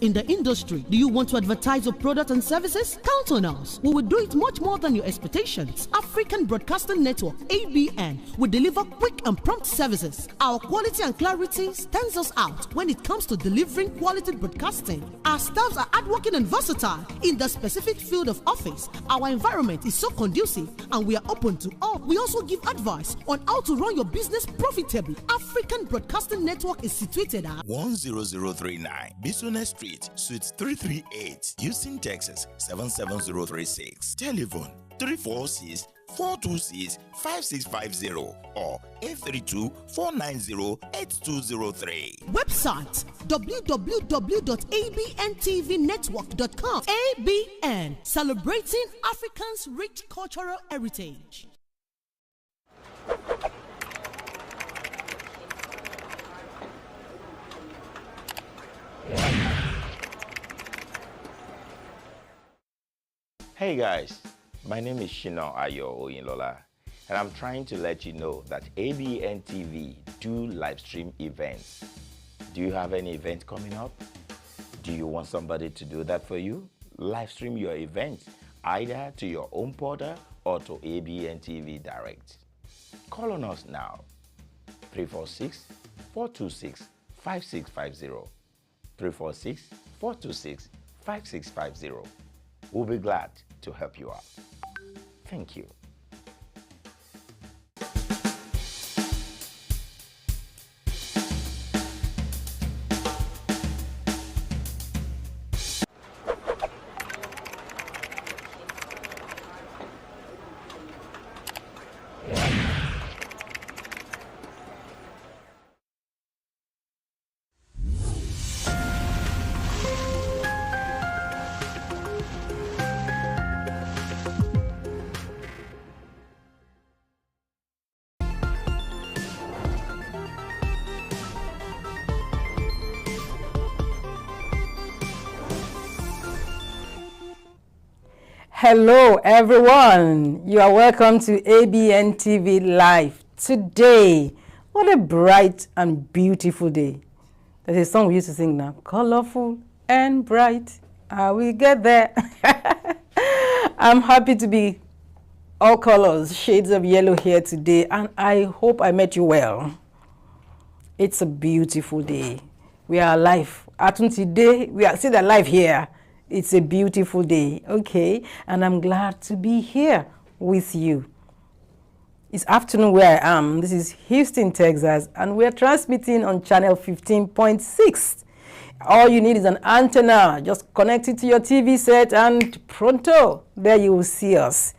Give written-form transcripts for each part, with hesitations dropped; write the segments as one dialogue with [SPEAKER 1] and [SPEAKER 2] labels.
[SPEAKER 1] in the industry. Do you want to advertise your product and services? Count on us. We will do it much more than your expectations. African Broadcasting Network, ABN, will deliver quick and prompt services. Our quality and clarity stands us out when it comes to delivering quality broadcasting. Our staffs are hardworking and versatile in the specific field of office. Our environment is so conducive and we are open to all. We also give advice on how to run your business profitably. African Broadcasting Network is situated at
[SPEAKER 2] 10039 Business Street, Suite 338, Houston, Texas 77036. Telephone 346-426-5650 or 832-490-8203.
[SPEAKER 1] Website www.abntvnetwork.com. ABN, celebrating Africans' rich cultural heritage.
[SPEAKER 3] Hey guys, my name is SHINA OYINLOLA, and I'm trying to let you know that Abntv do live stream events. Do you have any event coming up? Do you want somebody to do that for you? Live stream your event either to your own portal or to Abntv Direct. Call on us now, 346-426-5650, 346-426-5650. We'll be glad to help you out. Thank you.
[SPEAKER 4] Hello everyone, you are welcome to Abntv Live. Today, what a bright and beautiful day. There's a song we used to sing now, colorful and bright. We get there. I'm happy to be all colors, shades of yellow here today, and I hope I met you well. It's a beautiful day. We are alive. Today, we are still alive here. It's a beautiful day, okay? And I'm glad to be here with you. It's afternoon where I am. This is Houston, Texas, and we're transmitting on channel 15.6. All you need is an antenna. Just connect it to your TV set and pronto, there you will see us.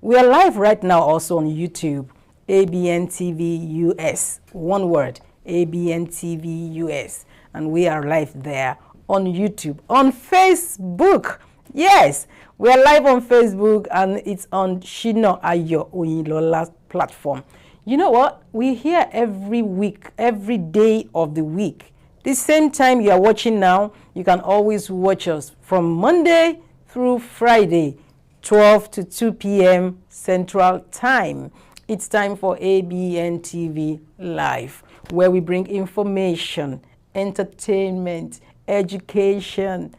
[SPEAKER 4] We are live right now also on YouTube, Abntv US. One word, Abntv US. And we are live there on YouTube, on Facebook. Yes, we are live on Facebook and it's on SHINA OYINLOLA platform. You know what? We're here every week, every day of the week. The same time you are watching now, you can always watch us from Monday through Friday, 12 to 2 p.m. Central Time. It's time for Abntv Live, where we bring information, entertainment, education,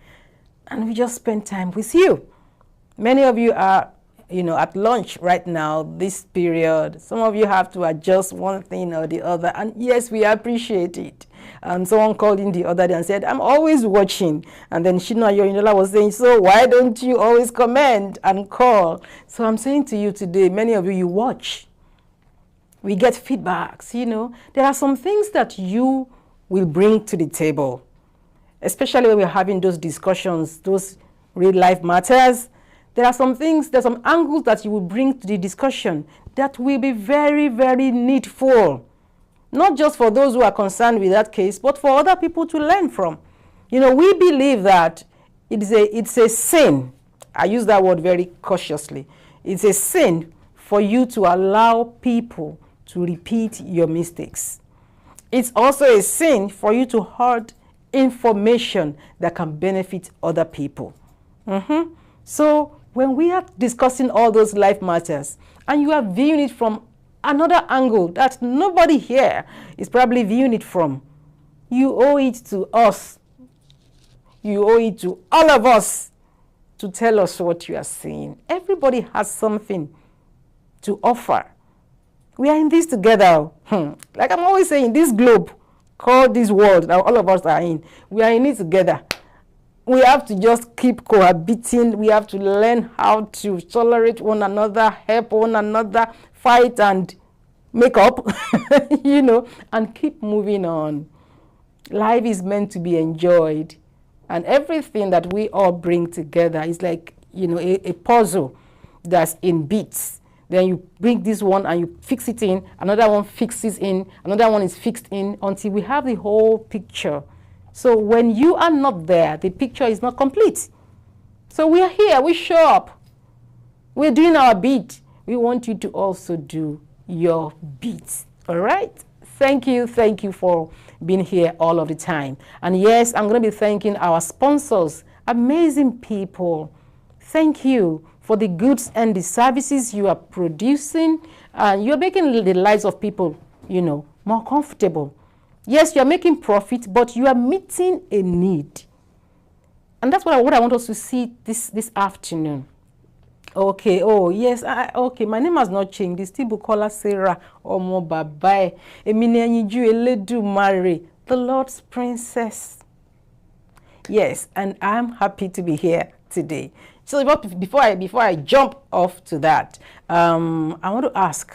[SPEAKER 4] and we just spend time with you. Many of you are, at lunch right now, this period. Some of you have to adjust one thing or the other, and yes, we appreciate it. Someone called in the other day and said, I'm always watching. And then SHINA OYINLOLA was saying, so why don't you always comment and call? So I'm saying to you today, many of you watch. We get feedbacks, There are some things that you will bring to the table, especially when we're having those discussions, those real life matters. There are some things, there's some angles that you will bring to the discussion that will be very, very needful. Not just for those who are concerned with that case, but for other people to learn from. We believe that it's a sin. I use that word very cautiously. It's a sin for you to allow people to repeat your mistakes. It's also a sin for you to hoard information that can benefit other people. So when we are discussing all those life matters and you are viewing it from another angle that nobody here is probably viewing it from, you owe it to us, you owe it to all of us to tell us what you are saying. Everybody has something to offer. We are in this together. Like I'm always saying, this globe called this world that all of us are in, we are in it together. We have to just keep cohabiting. We have to learn how to tolerate one another, help one another, fight and make up, you know, and keep moving on. Life is meant to be enjoyed. And everything that we all bring together is like, you know, a puzzle that's in bits. Then you bring this one and you fix it in, another one fixes in, another one is fixed in until we have the whole picture. So when you are not there, the picture is not complete. So we are here, we show up. We're doing our bit. We want you to also do your bit. All right? Thank you for being here all of the time. And yes, I'm going to be thanking our sponsors, amazing people. Thank you for the goods and the services you are producing. You're making the lives of people, you know, more comfortable. Yes, you're making profit, but you are meeting a need. And that's what I want us to see this afternoon. Okay, oh yes, okay, my name has not changed. It's still Bukola Sarah Omo Babae. The Lord's Princess. Yes, and I'm happy to be here today. So before I jump off to that, I want to ask,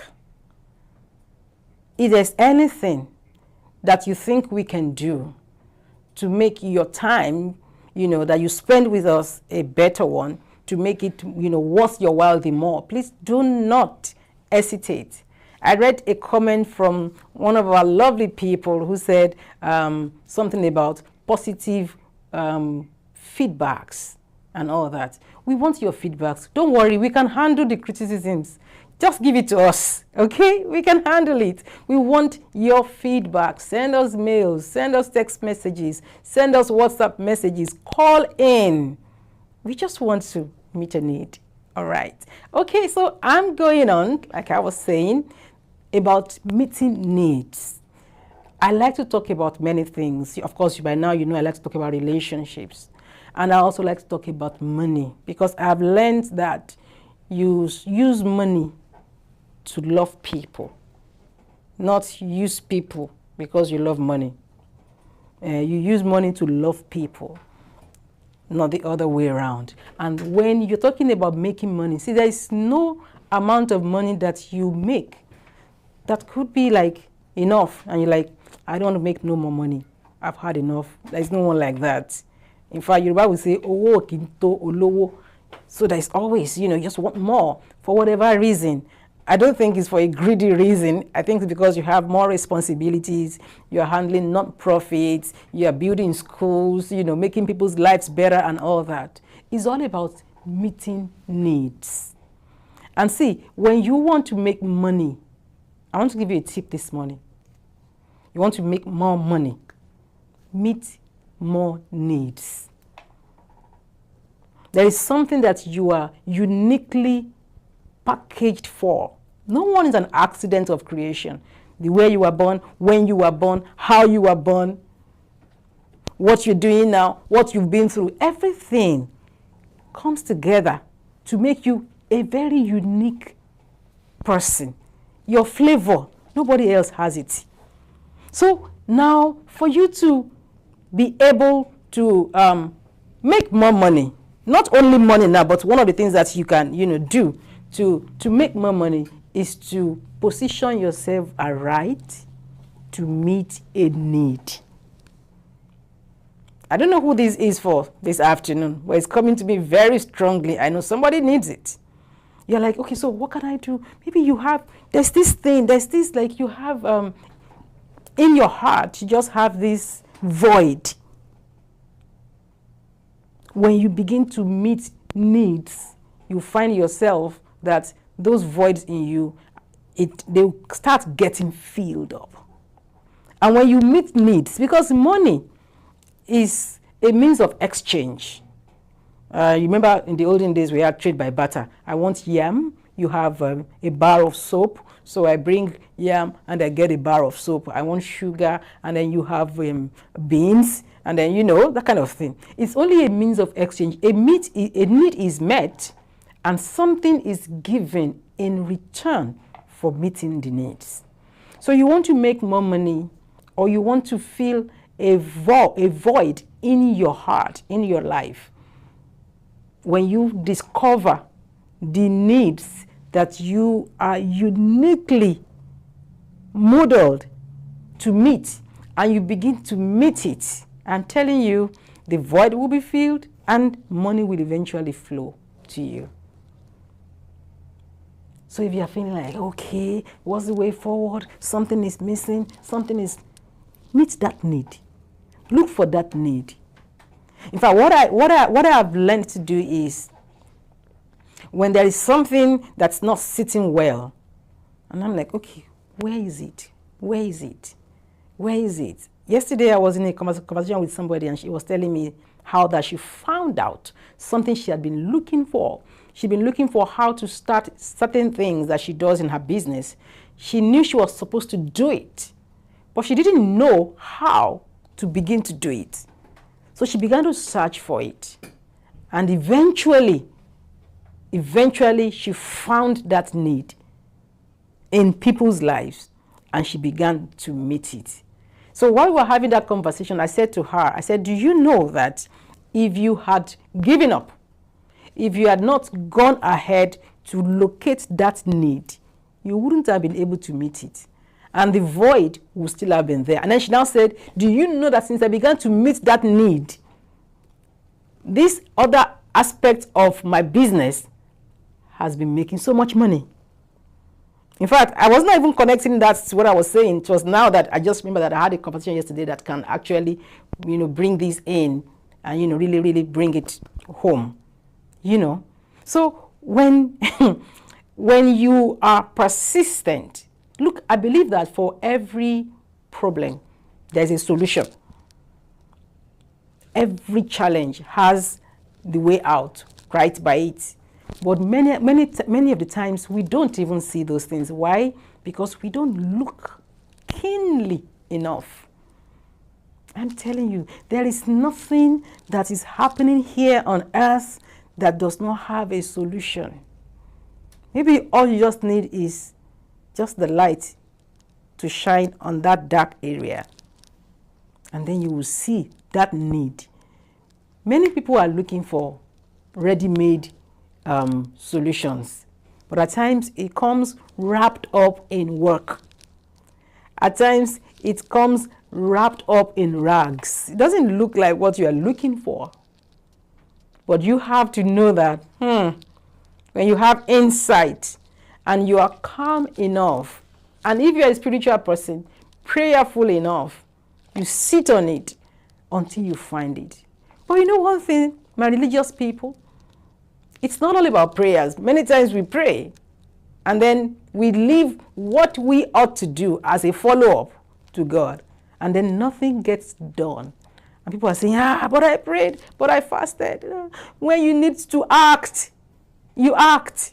[SPEAKER 4] if there's anything that you think we can do to make your time, you know, that you spend with us a better one, to make it, you know, worth your while the more, please do not hesitate. I read a comment from one of our lovely people who said something about positive feedbacks and all that. We want your feedbacks. Don't worry, we can handle the criticisms. Just give it to us, okay? We can handle it. We want your feedback. Send us mails, send us text messages, send us WhatsApp messages, call in. We just want to meet a need, all right? Okay, so I'm going on, like I was saying, about meeting needs. I like to talk about many things. Of course, by now you know I like to talk about relationships. And I also like to talk about money, because I've learned that you use money to love people, not use people because you love money. You use money to love people, not the other way around. And when you're talking about making money, see, there is no amount of money that you make that could be like enough. And you're like, I don't want to make no more money. I've had enough. There's no one like that. In fact, Yoruba will say, owo kinto olowo. So there's always, you know, you just want more for whatever reason. I don't think it's for a greedy reason. I think it's because you have more responsibilities. You're handling non-profits. You're building schools, you know, making people's lives better and all that. It's all about meeting needs. And see, when you want to make money, I want to give you a tip this morning. You want to make more money, meet more needs. There is something that you are uniquely packaged for. No one is an accident of creation. The way you were born, when you were born, how you were born, what you're doing now, what you've been through, everything comes together to make you a very unique person. Your flavor, nobody else has it. So now, for you to be able to make more money, not only money now, but one of the things that you can, you know, do to make more money is to position yourself aright to meet a need. I don't know who this is for this afternoon, but it's coming to me very strongly. I know somebody needs it. You're like, okay, so what can I do? Maybe you have, there's this thing, there's this, like you have in your heart, you just have this void. When you begin to meet needs, you find yourself that those voids in you, they start getting filled up. And when you meet needs, because money is a means of exchange. You remember in the olden days we had trade by barter. I want yam, you have a bar of soap, so I bring yam and I get a bar of soap. I want sugar, and then you have beans, and then, that kind of thing. It's only a means of exchange. A need is met, and something is given in return for meeting the needs. So you want to make more money, or you want to fill a void in your heart, in your life. When you discover the needs that you are uniquely modeled to meet, and you begin to meet it, I'm telling you, the void will be filled and money will eventually flow to you. So if you're feeling like, okay, what's the way forward? Something is missing, meet that need. Look for that need. In fact, what I have learned to do is, when there is something that's not sitting well, and I'm like, okay, where is it? Where is it? Where is it? Yesterday, I was in a conversation with somebody, and she was telling me how that she found out something she had been looking for. She'd been looking for how to start certain things that she does in her business. She knew she was supposed to do it, but she didn't know how to begin to do it. So she began to search for it. And eventually, she found that need in people's lives, and she began to meet it. So while we were having that conversation, I said to her, do you know that if you had given up, if you had not gone ahead to locate that need, you wouldn't have been able to meet it. And the void would still have been there. And then she now said, do you know that since I began to meet that need, this other aspect of my business has been making so much money? In fact, I was not even connecting that to what I was saying. It was now that I just remember that I had a conversation yesterday that can actually, bring this in and, really, really bring it home, So when, when you are persistent, look, I believe that for every problem, there's a solution. Every challenge has the way out, right by it. But many of the times, we don't even see those things. Why? Because we don't look keenly enough. I'm telling you, there is nothing that is happening here on earth that does not have a solution. Maybe all you just need is just the light to shine on that dark area. And then you will see that need. Many people are looking for ready-made solutions, but at times it comes wrapped up in work. At times it comes wrapped up in rags. It doesn't look like what you are looking for. But you have to know that when you have insight and you are calm enough, and if you're a spiritual person, prayerful enough, you sit on it until you find it. But you know one thing, my religious people, it's not all about prayers. Many times we pray, and then we leave what we ought to do as a follow-up to God, and then nothing gets done. And people are saying, but I prayed, but I fasted. When you need to act, you act.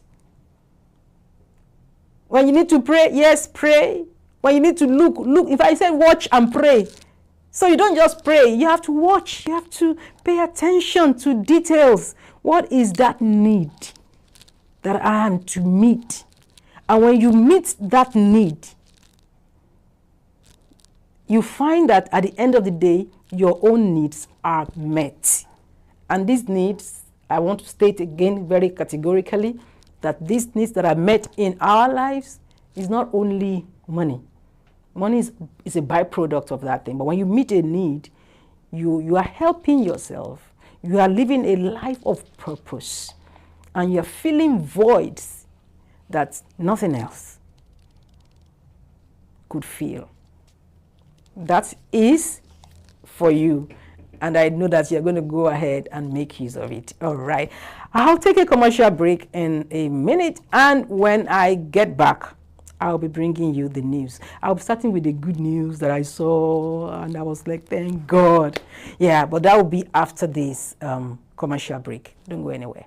[SPEAKER 4] When you need to pray, yes, pray. When you need to look. If I said watch and pray, so you don't just pray, you have to watch. You have to pay attention to details. What is that need that I am to meet? And when you meet that need, you find that at the end of the day, your own needs are met. And these needs, I want to state again very categorically, that these needs that are met in our lives is not only money. Money is a byproduct of that thing. But when you meet a need, you are helping yourself. You are living a life of purpose. And you're filling voids that nothing else could fill. That is for you. And I know that you're going to go ahead and make use of it. All right. I'll take a commercial break in a minute. And when I get back, I'll be bringing you the news. I'll be starting with the good news that I saw. And I was like, thank God. Yeah, but that will be after this commercial break. Don't go anywhere.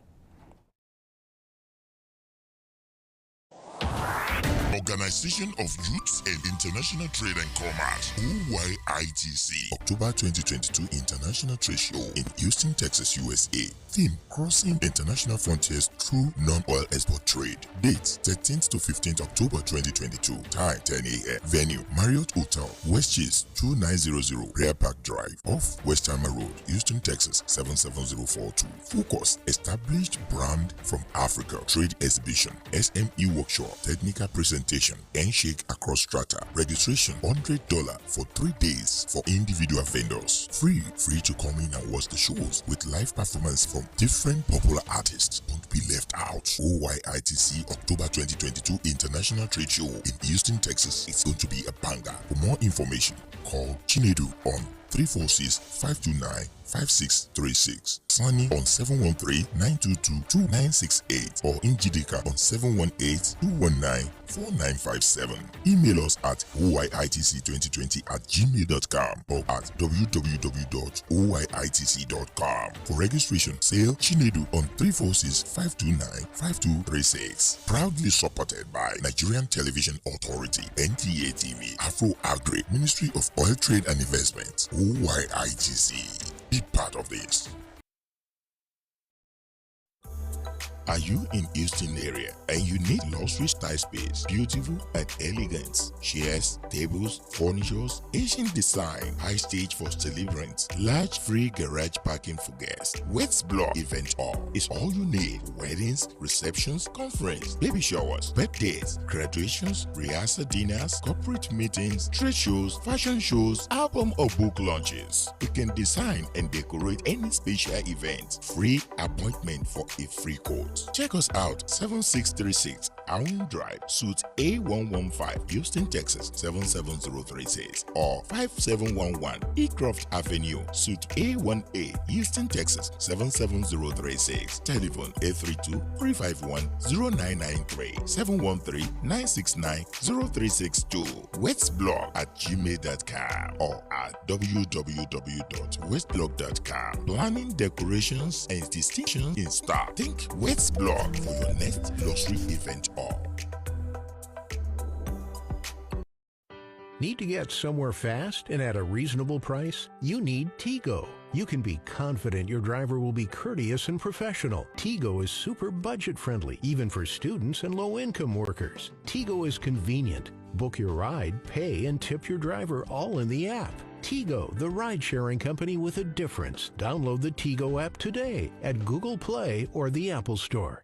[SPEAKER 5] Organization of Youths and International Trade and Commerce, OYITC, October 2022 International Trade Show in Houston, Texas, USA. Theme: Crossing International Frontiers Through Non-Oil Export Trade. Dates: 13th to 15th October 2022. Time: 10 a.m. Venue: Marriott Hotel, West Chase, 2900 Rear Park Drive, off Westheimer Road, Houston, Texas, 77042. Focus: Established brand from Africa. Trade exhibition, SME workshop, technical presentation, handshake across strata. Registration $100 for 3 days for individual vendors. Free to come in and watch the shows with live performance from different popular artists. Don't be left out. OYITC October 2022 International Trade Show in Houston, Texas. It's going to be a banger. For more information, call Chinedu on 346-529-5636, Sunny on 713-922-2968, or Njidika on 718-219-4957. Email us at oyitc2020@gmail.com or at www.oyitc.com. For registration, sale Chinedu on 346-529-5236. Proudly supported by Nigerian Television Authority, NTA TV, Afro Agri, Ministry of Oil Trade and Investment, OYITC. Be part of this. Are you in Houston area and you need luxury style space, beautiful and elegant chairs, tables, furnitures, Asian design, high stage for celebrants, large free garage parking for guests, West Block Event Hall is all you need. Weddings, receptions, conference, baby showers, birthdays, graduations, rehearsal dinners, corporate meetings, trade shows, fashion shows, album or book launches. You can design and decorate any special event. Free appointment for a free quote. Check us out, 7636 Allen Drive, Suite A115, Houston, Texas, 77036, or 5711 Ecroft Avenue, Suite A1A, Houston, Texas, 77036. Telephone 832-351-0993, 713-969-0362. westblog@gmail.com or at www.westblog.com. Planning, decorations, and distinctions in stock. Think West Blog for your next luxury event hall.
[SPEAKER 6] Need to get somewhere fast and at a reasonable price? You need Tigo. You can be confident your driver will be courteous and professional. Tigo is super budget friendly, even for students and low-income workers. Tigo is convenient. Book your ride, pay, and tip your driver all in the app. Tigo, the ride-sharing company with a difference. Download the Tigo app today at Google Play or the Apple Store.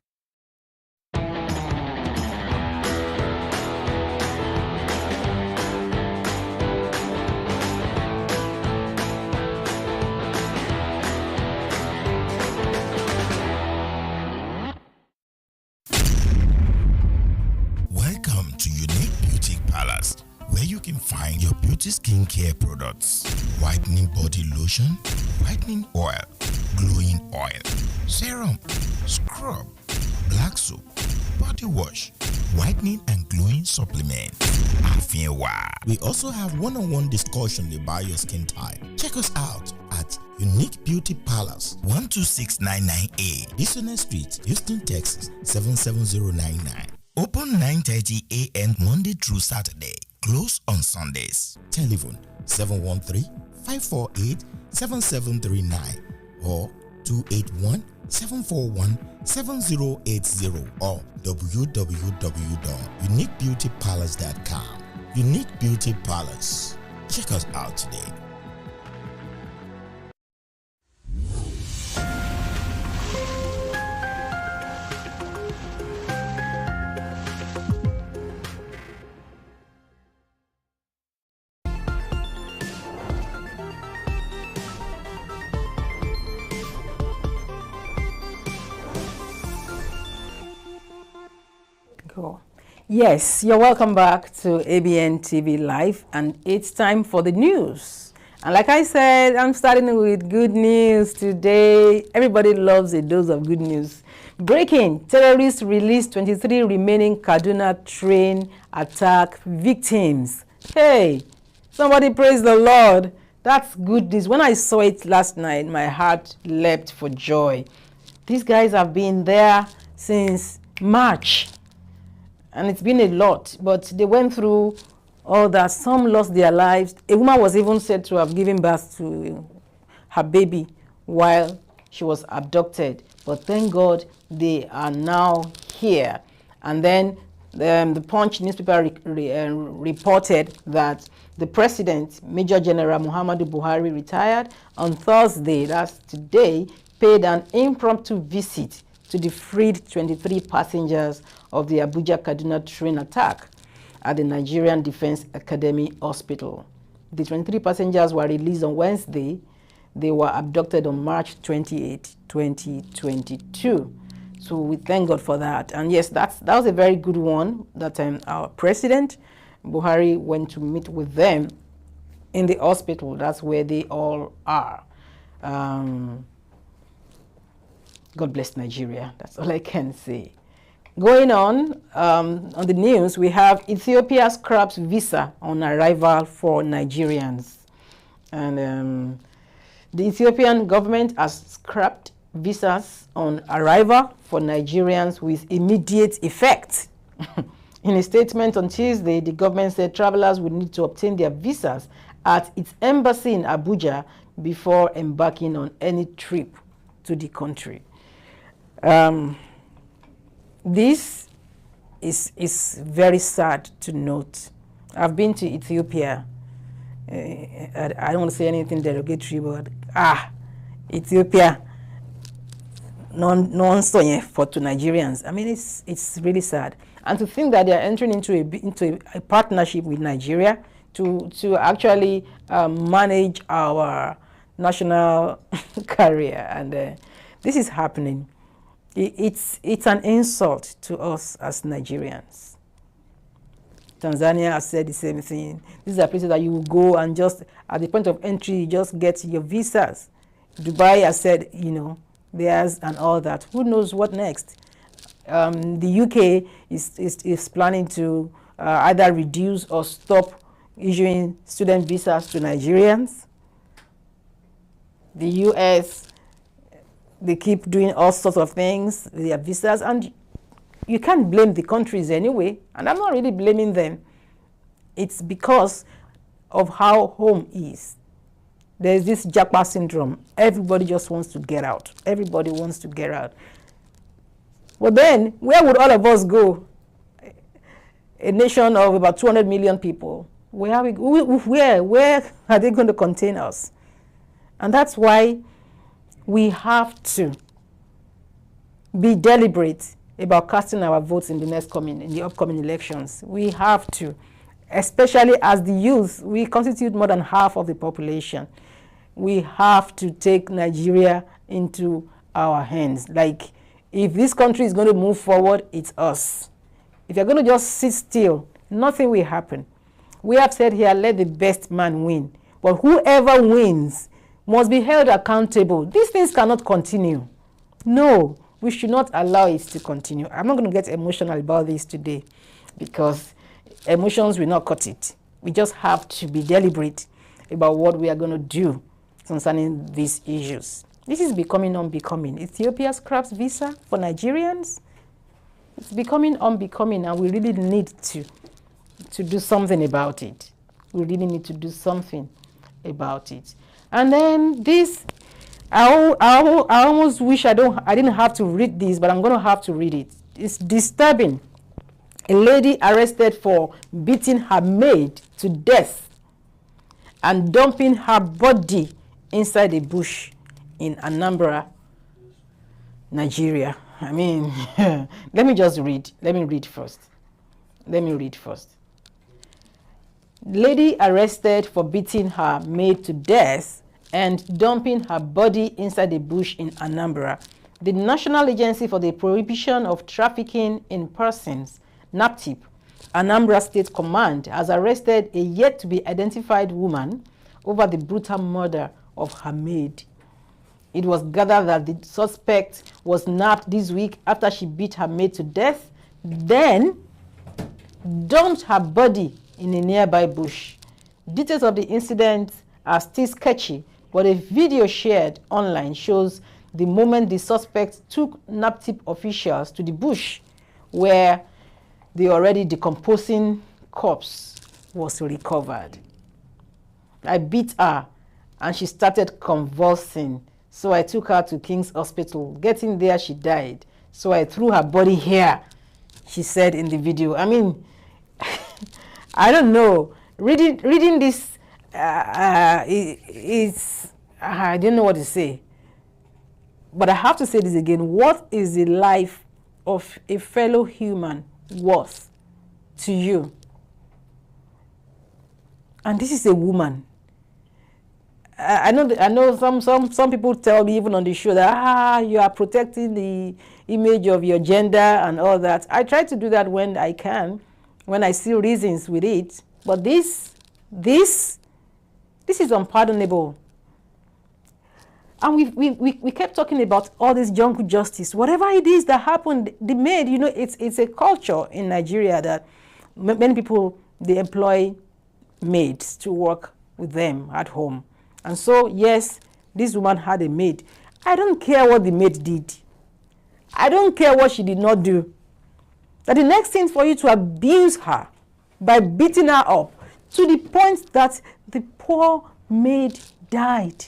[SPEAKER 2] Welcome to Unique Beauty Palace, where you can find your beauty skincare products: whitening body lotion, whitening oil, glowing oil, serum, scrub, black soap, body wash, whitening and glowing supplement. We also have one-on-one discussion about your skin type. Check us out at Unique Beauty Palace, 12699A, Dissonant Street, Houston, Texas, 77099. Open 9:30 a.m. Monday through Saturday. Close on Sundays. Telephone 713-548-7739 or 281-741-7080 or www.uniquebeautypalace.com. Unique Beauty Palace. Check us out today.
[SPEAKER 4] Cool. Yes, you're welcome back to Abntv Live, and it's time for the news. And like I said, I'm starting with good news today. Everybody loves a dose of good news. Breaking: terrorists released 23 remaining Kaduna train attack victims. Hey, somebody praise the Lord. That's good news. When I saw it last night, my heart leapt for joy. These guys have been there since March. And it's been a lot, but they went through all that. Some lost their lives. A woman was even said to have given birth to her baby while she was abducted. But thank God they are now here. And then the Punch newspaper reported that the president, Major General Muhammadu Buhari, retired on Thursday, that's today, paid an impromptu visit to the freed 23 passengers of the Abuja-Kaduna train attack at the Nigerian Defense Academy Hospital. The 23 passengers were released on Wednesday. They were abducted on March 28, 2022. So we thank God for that. And yes, that was a very good one, that our president, Buhari, went to meet with them in the hospital. That's where they all are. God bless Nigeria. That's all I can say. Going on the news, we have Ethiopia scraps visa on arrival for Nigerians. And the Ethiopian government has scrapped visas on arrival for Nigerians with immediate effect. In a statement on Tuesday, the government said travelers would need to obtain their visas at its embassy in Abuja before embarking on any trip to the country. This is very sad to note. I've been to Ethiopia. I don't want to say anything derogatory, but Ethiopia, non-story for to Nigerians. I mean, it's really sad. And to think that they are entering into a partnership with Nigeria to actually manage our national career, and this is happening. It's an insult to us as Nigerians. Tanzania has said the same thing. These are places that you will go and just at the point of entry, you just get your visas. Dubai has said, you know, theirs and all that. Who knows what next? The UK is planning to either reduce or stop issuing student visas to Nigerians. The US, they keep doing all sorts of things with their visas, and you can't blame the countries anyway, and I'm not really blaming them. It's because of how home is. There's this Japa syndrome. Everybody just wants to get out. Everybody wants to get out. Well then, where would all of us go? A nation of about 200 million people. Where are they going to contain us? And that's why we have to be deliberate about casting our votes in the upcoming elections. We have to, especially as the youth, we constitute more than half of the population. We have to take Nigeria into our hands. Like, if this country is going to move forward, it's us. If you're going to just sit still, nothing will happen. We have said here, let the best man win. But whoever wins must be held accountable. These things cannot continue. No, we should not allow it to continue. I'm not going to get emotional about this today because emotions will not cut it. We just have to be deliberate about what we are going to do concerning these issues. This is becoming unbecoming. Ethiopia scraps visa for Nigerians. It's becoming unbecoming, and we really need to do something about it. We really need to do something about it. And then this, I almost wish I didn't have to read this, but I'm going to have to read it. It's disturbing. A lady arrested for beating her maid to death and dumping her body inside a bush in Anambra, Nigeria. I mean, let me just read. Let me read first. Lady arrested for beating her maid to death and dumping her body inside a bush in Anambra. The National Agency for the Prohibition of Trafficking in Persons, NAPTIP, Anambra State Command, has arrested a yet-to-be-identified woman over the brutal murder of her maid. It was gathered that the suspect was nabbed this week after she beat her maid to death, then dumped her body in a nearby bush. Details of the incident are still sketchy, but a video shared online shows the moment the suspect took NAPTIP officials to the bush where the already decomposing corpse was recovered. I beat her and she started convulsing. So I took her to King's Hospital. Getting there, she died. So I threw her body here, she said in the video. I mean, I don't know. Reading this is I don't know what to say. But I have to say this again. What is the life of a fellow human worth to you? And this is a woman. I know some people tell me even on the show that you are protecting the image of your gender and all that. I try to do that when I can, when I see reasons with it. But this is unpardonable. And we kept talking about all this jungle justice. Whatever it is that happened, the maid, you know, it's a culture in Nigeria that many people, they employ maids to work with them at home. And so, yes, this woman had a maid. I don't care what the maid did. I don't care what she did not do. That the next thing for you to abuse her by beating her up to the point that the poor maid died.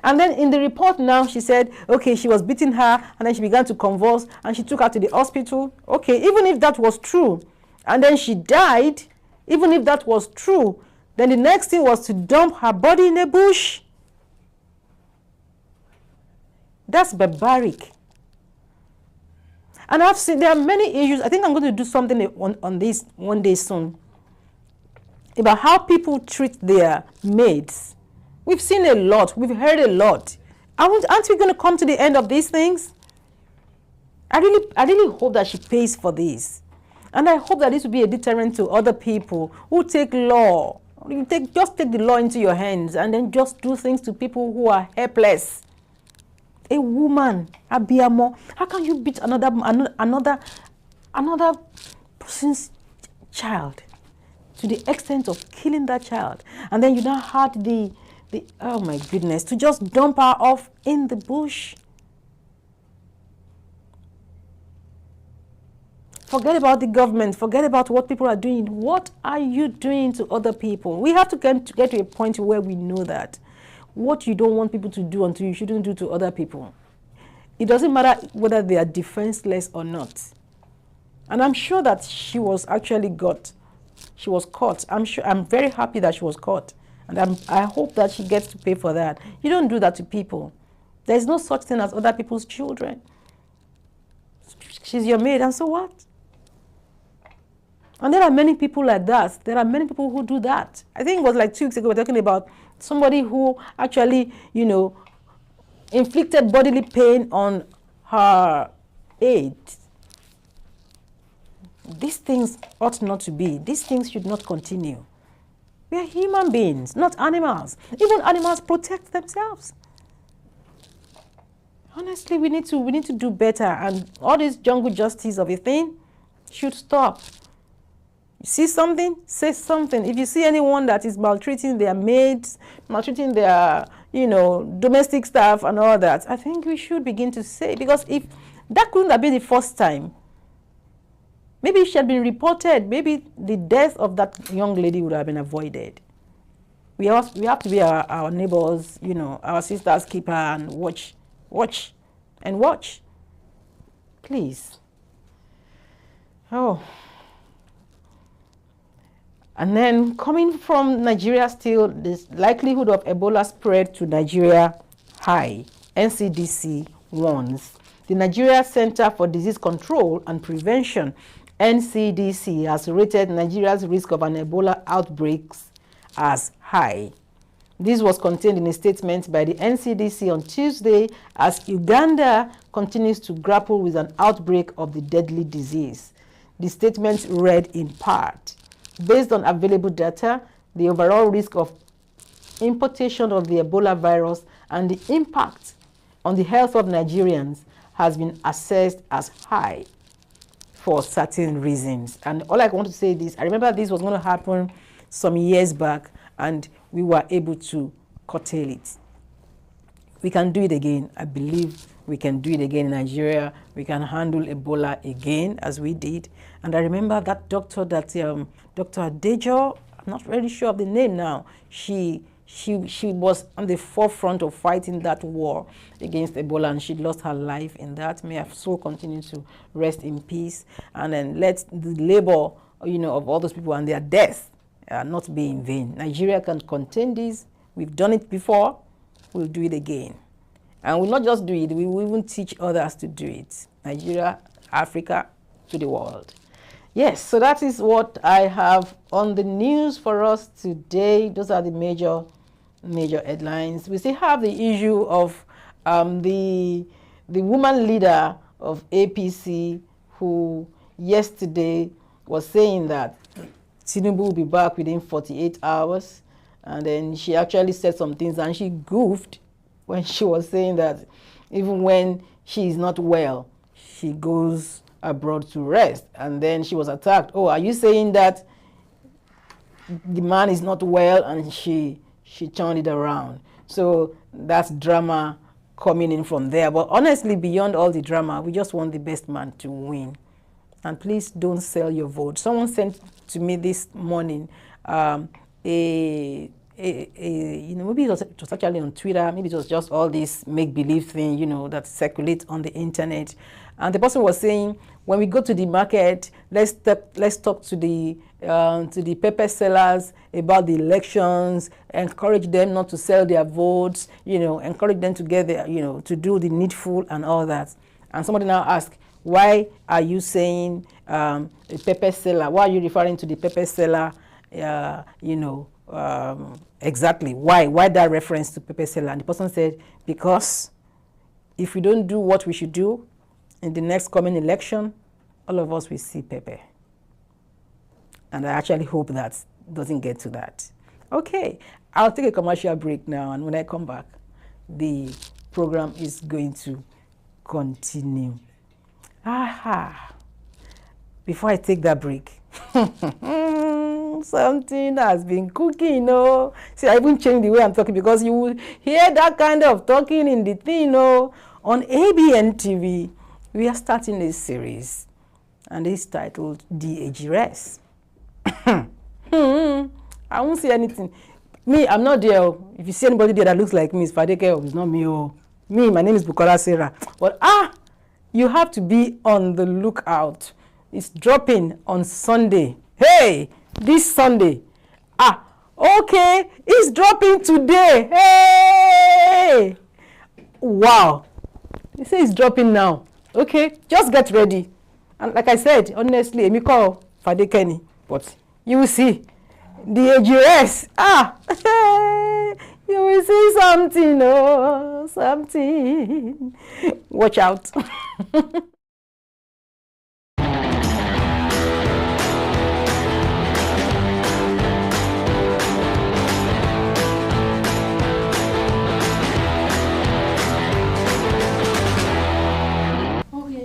[SPEAKER 4] And then in the report now, she said, okay, she was beating her and then she began to convulse and she took her to the hospital. Okay, even if that was true, and then she died, even if that was true, then the next thing was to dump her body in a bush. That's barbaric. And I've seen there are many issues. I think I'm going to do something on this one day soon about how people treat their maids. We've seen a lot. We've heard a lot. Aren't we going to come to the end of these things? I really hope that she pays for this. And I hope that this will be a deterrent to other people who take law. Just take the law into your hands and then just do things to people who are helpless. A woman, Abiyamo, how can you beat another person's child to the extent of killing that child? And then you now had the oh my goodness, to just dump her off in the bush. Forget about the government. Forget about what people are doing. What are you doing to other people? We have to get to a point where we know that what you don't want people to do until you shouldn't do to other people. It doesn't matter whether they are defenseless or not. And I'm sure that she was actually she was caught. I'm very happy that she was caught. And I hope that she gets to pay for that. You don't do that to people. There's no such thing as other people's children. She's your maid, and so what? And there are many people like that. There are many people who do that. I think it was like 2 weeks ago, we were talking about somebody who actually, you know, inflicted bodily pain on her aide. These things ought not to be. These things should not continue. We are human beings, not animals. Even animals protect themselves. Honestly, we need to do better, and all this jungle justice of a thing should stop. You see something, say something. If you see anyone that is maltreating their maids, maltreating their, you know, domestic staff and all that, I think we should begin to say, because if that couldn't have been the first time, maybe she had been reported, maybe the death of that young lady would have been avoided. We have to be our neighbors, you know, our sisters' keeper, and watch, please. Oh. And then coming from Nigeria still, the likelihood of Ebola spread to Nigeria high. NCDC warns. The Nigeria Center for Disease Control and Prevention, NCDC, has rated Nigeria's risk of an Ebola outbreak as high. This was contained in a statement by the NCDC on Tuesday as Uganda continues to grapple with an outbreak of the deadly disease. The statement read in part, based on available data, the overall risk of importation of the Ebola virus and the impact on the health of Nigerians has been assessed as high for certain reasons. And all I want to say is, I remember this was going to happen some years back, and we were able to curtail it. We can do it again. I believe we can do it again in Nigeria. We can handle Ebola again as we did. And I remember that doctor, that Dr. Adejo, I'm not really sure of the name now. She was on the forefront of fighting that war against Ebola, and she lost her life in that. May her soul continue to rest in peace, and then let the labor, of all those people and their death not be in vain. Nigeria can contain this. We've done it before. We'll do it again. And we'll not just do it, we will even teach others to do it. Nigeria, Africa, to the world. Yes, so that is what I have on the news for us today. Those are the major headlines. We still have the issue of the woman leader of APC, who yesterday was saying that Tinubu will be back within 48 hours. And then she actually said some things, and she goofed when she was saying that even when she is not well, she goes abroad to rest. And then she was attacked. Oh, are you saying that the man is not well? And she turned it around. So that's drama coming in from there. But honestly, beyond all the drama, we just want the best man to win. And please don't sell your vote. Someone sent to me this morning maybe it was actually on Twitter, maybe it was just all this make-believe thing, that circulates on the internet. And the person was saying, when we go to the market, let's talk to the pepper sellers about the elections, encourage them not to sell their votes, encourage them to get their, to do the needful and all that. And somebody now asked, why are you saying a pepper seller? Why are you referring to the pepper seller? Exactly. Why that reference to pepper seller? And the person said, because if we don't do what we should do in the next coming election, all of us will see pepper. And I actually hope that doesn't get to that. Okay, I'll take a commercial break now, and when I come back, the program is going to continue. Aha! Before I take that break, something has been cooking, See, I even changed the way I'm talking, because you will hear that kind of talking in the thing, On Abntv, we are starting a series, and it's titled The Agiress. I won't say anything. Me, I'm not there. If you see anybody there that looks like me, it's Fadeke, it's not me. Me, my name is Bukola Sarah. But you have to be on the lookout. It's dropping on Sunday. Hey, this Sunday. Okay, it's dropping today. Hey! Wow. They say it's dropping now. Okay, just get ready. And like I said, honestly, Emiko Fadekeni, but you will see the Agiress. You will see something, something. Watch out.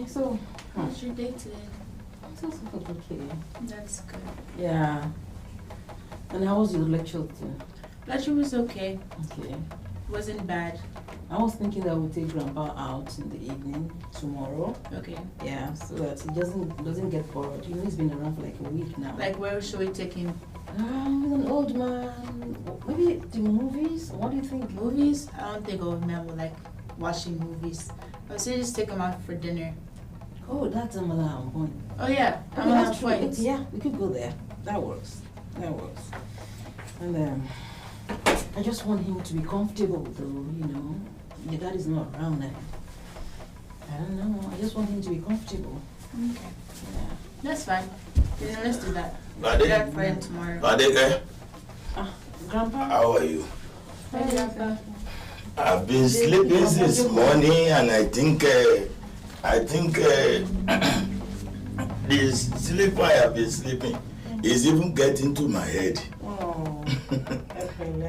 [SPEAKER 4] So, how's your day today? It's also okay.
[SPEAKER 7] That's good.
[SPEAKER 4] Yeah. And how was your lecture too?
[SPEAKER 7] Lecture was okay.
[SPEAKER 4] Okay.
[SPEAKER 7] Wasn't bad.
[SPEAKER 4] I was thinking that we'll take Grandpa out in the evening tomorrow.
[SPEAKER 7] Okay.
[SPEAKER 4] Yeah, so that he doesn't get bored. He's been around for like a week now.
[SPEAKER 7] Like, where should we take him?
[SPEAKER 4] He's an old man. Maybe the movies? What do you think?
[SPEAKER 7] Movies? I don't think old men will like watching movies. I would say just take him out for dinner.
[SPEAKER 4] Oh, that's Amala Point.
[SPEAKER 7] Oh yeah,
[SPEAKER 4] Okay,
[SPEAKER 7] Amala
[SPEAKER 4] that's true.
[SPEAKER 7] Point.
[SPEAKER 4] Yeah, we could go there. That works. And I just want him to be comfortable, though. Your dad is not around. I don't know. I just want him to be comfortable.
[SPEAKER 7] Okay.
[SPEAKER 4] Yeah.
[SPEAKER 7] That's fine. Then let's do that.
[SPEAKER 2] Vade.
[SPEAKER 7] Do that for him tomorrow.
[SPEAKER 2] Vade,
[SPEAKER 4] Grandpa?
[SPEAKER 2] how are you?
[SPEAKER 7] Hi, Grandpa.
[SPEAKER 2] I've been sleeping since morning, and I think the sleep I have been sleeping is even getting to my head.
[SPEAKER 4] Oh,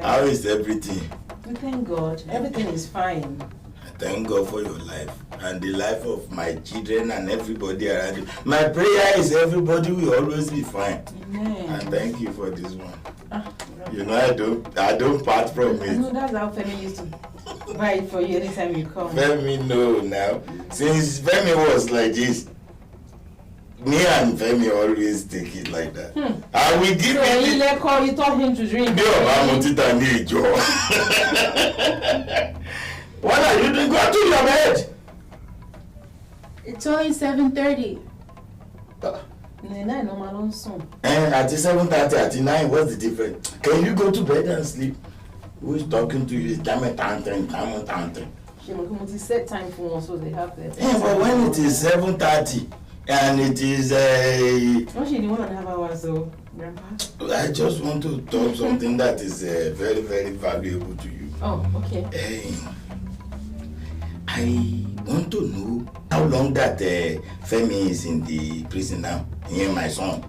[SPEAKER 2] How is everything?
[SPEAKER 4] we thank God. Everything is fine.
[SPEAKER 2] I thank God for your life and the life of my children and everybody around you. My prayer is everybody will always be fine.
[SPEAKER 4] Amen.
[SPEAKER 2] And thank you for this one. I don't part from
[SPEAKER 4] I
[SPEAKER 2] it.
[SPEAKER 4] know that's how Femi used to buy it for you anytime you come.
[SPEAKER 2] Femi, no, now. Since Femi was like this, me and Femi always take it like that. I will give
[SPEAKER 4] so you told him to drink.
[SPEAKER 2] What are you doing? Go to your bed.
[SPEAKER 7] It's only 7:30.
[SPEAKER 2] And at 7:30, at 9, what's the difference? Can you go to bed and sleep? Who is talking to you?
[SPEAKER 4] She set time for one, so they have that.
[SPEAKER 2] Yeah, but when it is 7:30 and it is
[SPEAKER 4] Don't you need 1.5 hours, though, Grandpa?
[SPEAKER 2] I just want to talk something that is very, very valuable to you.
[SPEAKER 4] Oh, okay.
[SPEAKER 2] I want to know how long that Femi is in the prison now. He and my son.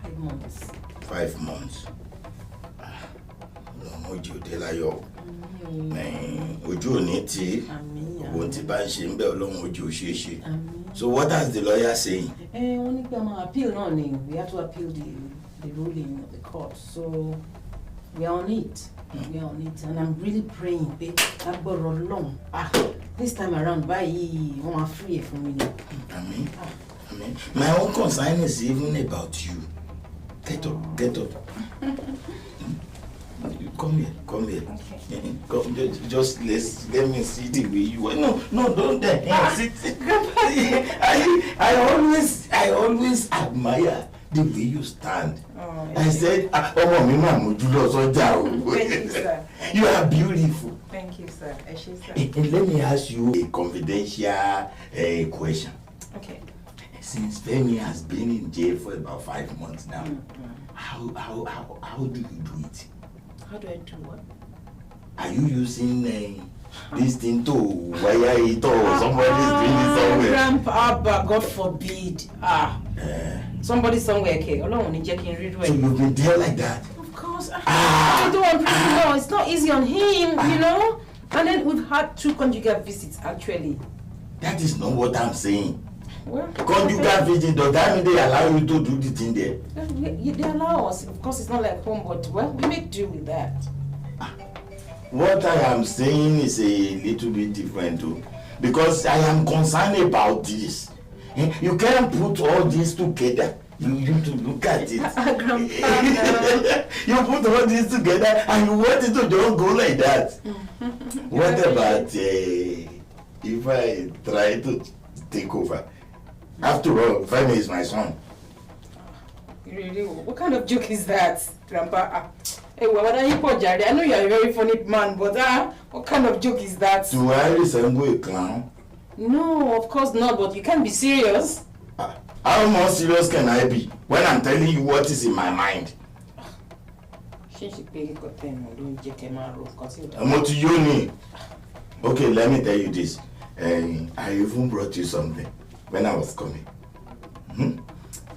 [SPEAKER 4] 5 months.
[SPEAKER 2] 5 months. Ojú òde láyọ̀. Ojú òní tí owó tí bá ń ṣe ń bẹ Ọlọ́run ojú òṣèṣe. So what does the lawyer saying?
[SPEAKER 4] Only appeal, no. We have to appeal the ruling of the court. So we are on it. We are on it, and I'm really praying, babe. I've got long. This time around, bye. I'm free for me.
[SPEAKER 2] Amen. Amen. My own concern is even about you. Get up, get up. Come here. Okay. Come, just let me see the way you are. No, don't sit. I always admire the way you stand. I said, thank
[SPEAKER 4] you, sir.
[SPEAKER 2] You are beautiful.
[SPEAKER 4] Thank you, sir.
[SPEAKER 2] And let me ask you a confidential question.
[SPEAKER 4] Okay.
[SPEAKER 2] Since Femi has been in jail for about 5 months now, how do you do it?
[SPEAKER 4] How do I do what?
[SPEAKER 2] Are you using this thing to wire it or somebody's doing it somewhere?
[SPEAKER 4] Grandpa, God forbid. Somebody somewhere, okay. So
[SPEAKER 2] you've been there like that?
[SPEAKER 4] Of course. I don't know. It's not easy on him, you know. And then we've had 2 conjugal visits, actually.
[SPEAKER 2] That is not what I'm saying.
[SPEAKER 4] Well,
[SPEAKER 2] conjugal visit, does that mean they allow you to do the thing there?
[SPEAKER 4] They allow us. Of course, it's not like home, but well, we make do with that.
[SPEAKER 2] What I am saying is a little bit different too, because I am concerned about this. You can't put all this together. You need to look at it. You put all this together and you want it to just go like that. What about if I try to take over? After all, Femi is my son.
[SPEAKER 4] Really? What kind of joke is that, Grandpa? Hey, what are you for, Jerry? I know you are a very funny man, but what kind of joke is that?
[SPEAKER 2] Do I resemble a clown?
[SPEAKER 4] No, of course not, but you can't be serious.
[SPEAKER 2] How more serious can I be when I'm telling you what is in my mind? Okay, let me tell you this. I even brought you something when I was coming.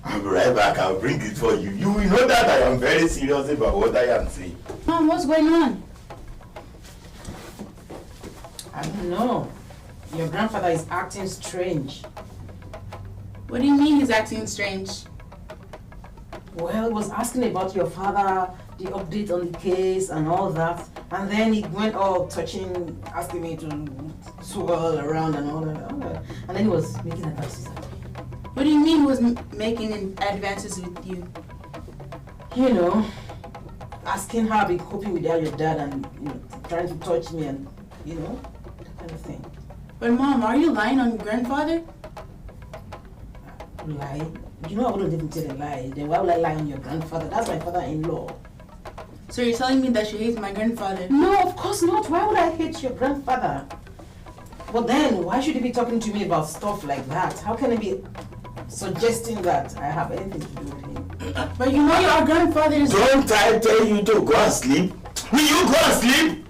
[SPEAKER 2] I'll be right back. I'll bring it for you. You will know that I am very serious about what I am saying.
[SPEAKER 7] Mom, what's going on?
[SPEAKER 4] I don't know. Your grandfather is acting strange.
[SPEAKER 7] What do you mean he's acting strange?
[SPEAKER 4] Well, he was asking about your father, the update on the case and all that. And then he went all touching, asking me to swirl around and all that. And then he was making advances at me.
[SPEAKER 7] What do you mean he was making advances with you?
[SPEAKER 4] You know, asking how I've been coping without your dad and, you know, trying to touch me and, you know, that kind of thing.
[SPEAKER 7] But Mom, are you lying on your grandfather?
[SPEAKER 4] Lie? You know I wouldn't even tell a lie. Then why would I lie on your grandfather? That's my father-in-law.
[SPEAKER 7] So you're telling me that you hate my grandfather?
[SPEAKER 4] No, of course not. Why would I hate your grandfather? But then, why should he be talking to me about stuff like that? How can he be suggesting that I have anything to do with him?
[SPEAKER 7] But you know your grandfather is...
[SPEAKER 2] Don't I tell you to go and sleep? Will you go and sleep?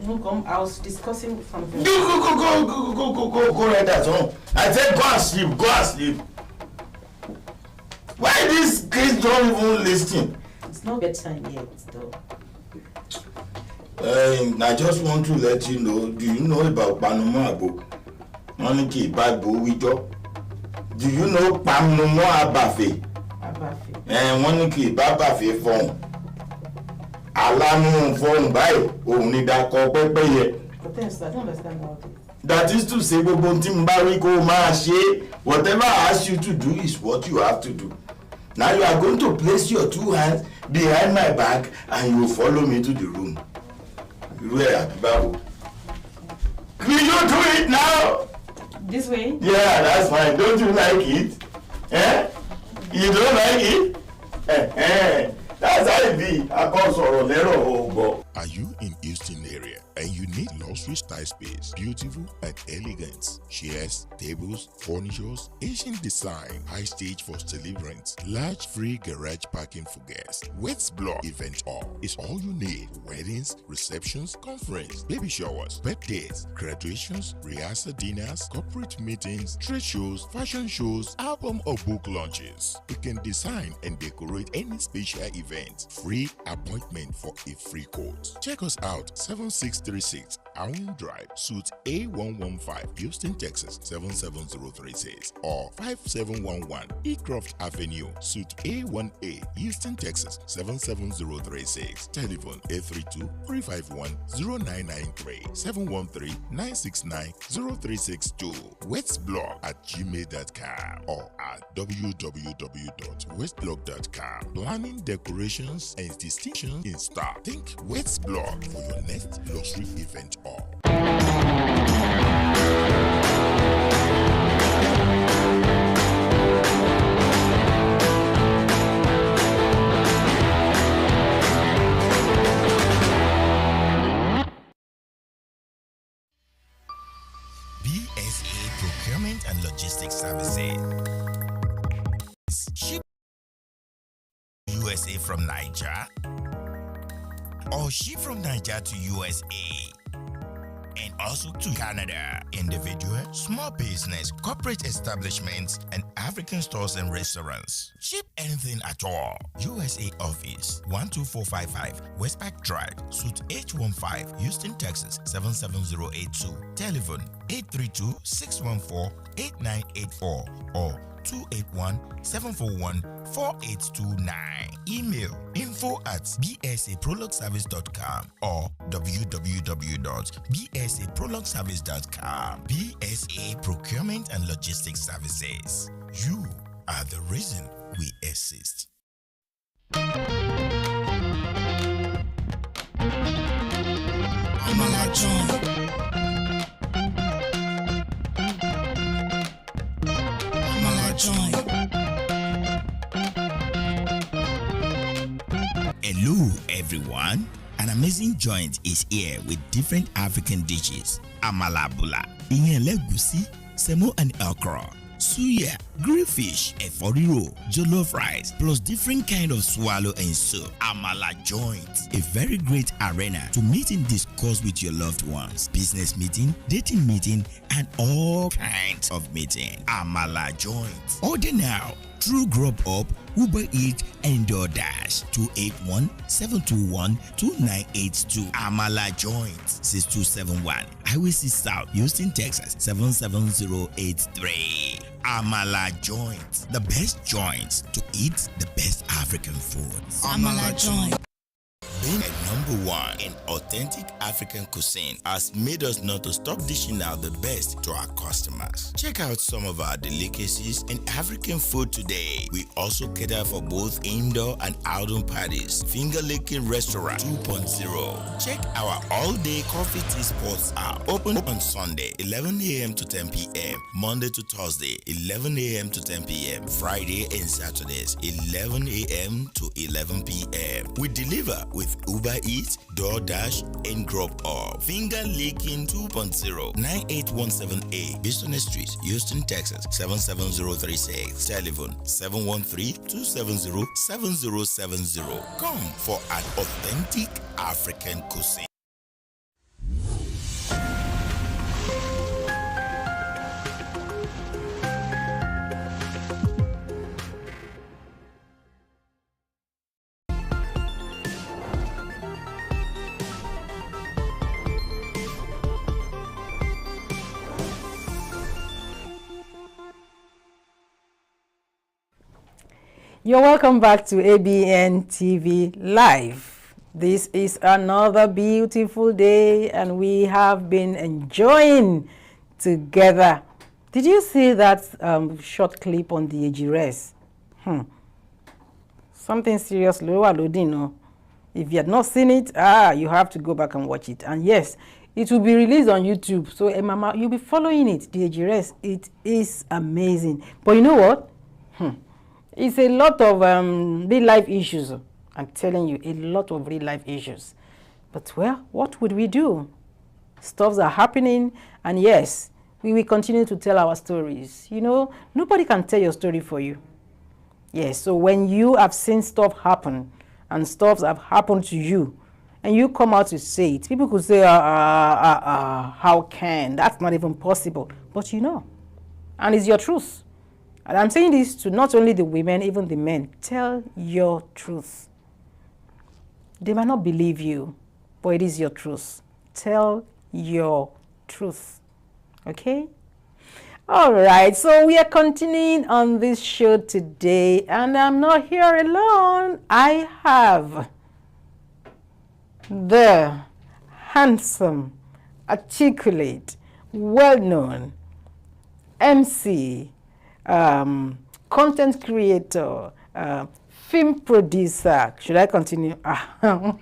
[SPEAKER 4] No, come. I was discussing something.
[SPEAKER 2] Go right at home. I said go and sleep. Go and sleep. Why these kids don't even listen?
[SPEAKER 4] It's not bedtime yet, though.
[SPEAKER 2] I just want to let you know. Do you know about Panama book? Moniki Bagbo Wijo. Do you know Panama Abafe?
[SPEAKER 4] Abafe.
[SPEAKER 2] Moniki Babafe phone. Alanu phone by òun ni dakọ pẹ́pẹ́yẹ
[SPEAKER 4] Thanks, I don't understand about it.
[SPEAKER 2] That is to say, whatever I ask you to do is what you have to do. Now you are going to place your two hands behind my back and you will follow me to the room. Will you do it now?
[SPEAKER 4] This way?
[SPEAKER 2] Yeah, that's fine. Don't you like it? Eh? You don't like it? That's how it be. I call sorrow lero.
[SPEAKER 5] Are you in Houston area and you need luxury style space, beautiful and elegant? Chairs, tables, furnitures, Asian design, high stage for celebrants, large free garage parking for guests. Wets Block Event Hall is all you need. Weddings, receptions, conference, baby showers, birthdays, graduations, rehearsal dinners, corporate meetings, trade shows, fashion shows, album or book launches. You can design and decorate any special event. Free appointment for a free quote. Check us out 7636 Allen Drive, Suite A115, Houston, Texas 77036 or 5711 Ecroft Avenue, Suite A1A, Houston, Texas 77036. Telephone 832-351-0993 713-969-0362. westblog@gmail.com or at www.westblog.com. Planning, decorations, and distinctions in stock. Think West Blog for your next luxury event hall.
[SPEAKER 2] BSA Procurement and Logistics Services. Ship USA from Niger, or ship from Niger to USA, and also to Canada. Individual, small business, corporate establishments, and African stores and restaurants. Ship anything at all. USA office 12455 Westpac Drive, Suite H15, Houston, Texas 77082. Telephone 832-614-8984 or 281-741-4829. Email info@bsaprologservice.com or www.bsaprologservice.com. BSA Procurement and Logistics Services. You are the reason we exist. Hello everyone, an amazing joint is here with different African dishes. Amala bula, iyan legusi, semo and okra, suya, grilled fish, efforiro, jollof rice, plus different kind of swallow and soup. Amala joint, a very great arena to meet and discuss with your loved ones. Business meeting, dating meeting, and all kinds of meeting. Amala joint. Order now through Grubhub, Uber Eats, and DoorDash. 281-721-2982. Amala joint 6271 Highway 6 South, Houston, Texas 77083. Amala joint, the best joints to eat the best African food.
[SPEAKER 8] Amala joint.
[SPEAKER 2] Being a number one in authentic African cuisine has made us not to stop dishing out the best to our customers. Check out some of our delicacies and African food today. We also cater for both indoor and outdoor parties. Finger Licking Restaurant 2.0. Check our all-day coffee tea spots out. Open on Sunday 11 a.m. to 10 p.m. Monday to Thursday 11 a.m. to 10 p.m. Friday and Saturdays 11 a.m. to 11 p.m. We deliver with Uber Eats, DoorDash, and Grubhub. Finger Licking 2.0, 9817A, Houston Street, Houston, Texas 77036. Telephone 713-270-7070. Come for an authentic African cuisine.
[SPEAKER 4] You're welcome back to Abntv Live. This is another beautiful day, and we have been enjoying together. Did you see that short clip on the Ejires? Something serious, lower loading. No? If you had not seen it, you have to go back and watch it. And yes, it will be released on YouTube. So, Mama, you'll be following it. The Ejires, it is amazing. But you know what? It's a lot of real life issues. I'm telling you, a lot of real life issues. But well, what would we do? Stuffs are happening, and yes, we will continue to tell our stories. You know, nobody can tell your story for you. Yes, so when you have seen stuff happen, and stuff have happened to you, and you come out to say it, people could say, how can? That's not even possible. But you know, and it's your truth. And I'm saying this to not only the women, even the men. Tell your truth. They might not believe you, but it is your truth. Tell your truth. Okay? All right, so we are continuing on this show today, and I'm not here alone. I have the handsome, articulate, well-known MC, content creator, film producer. Should I continue?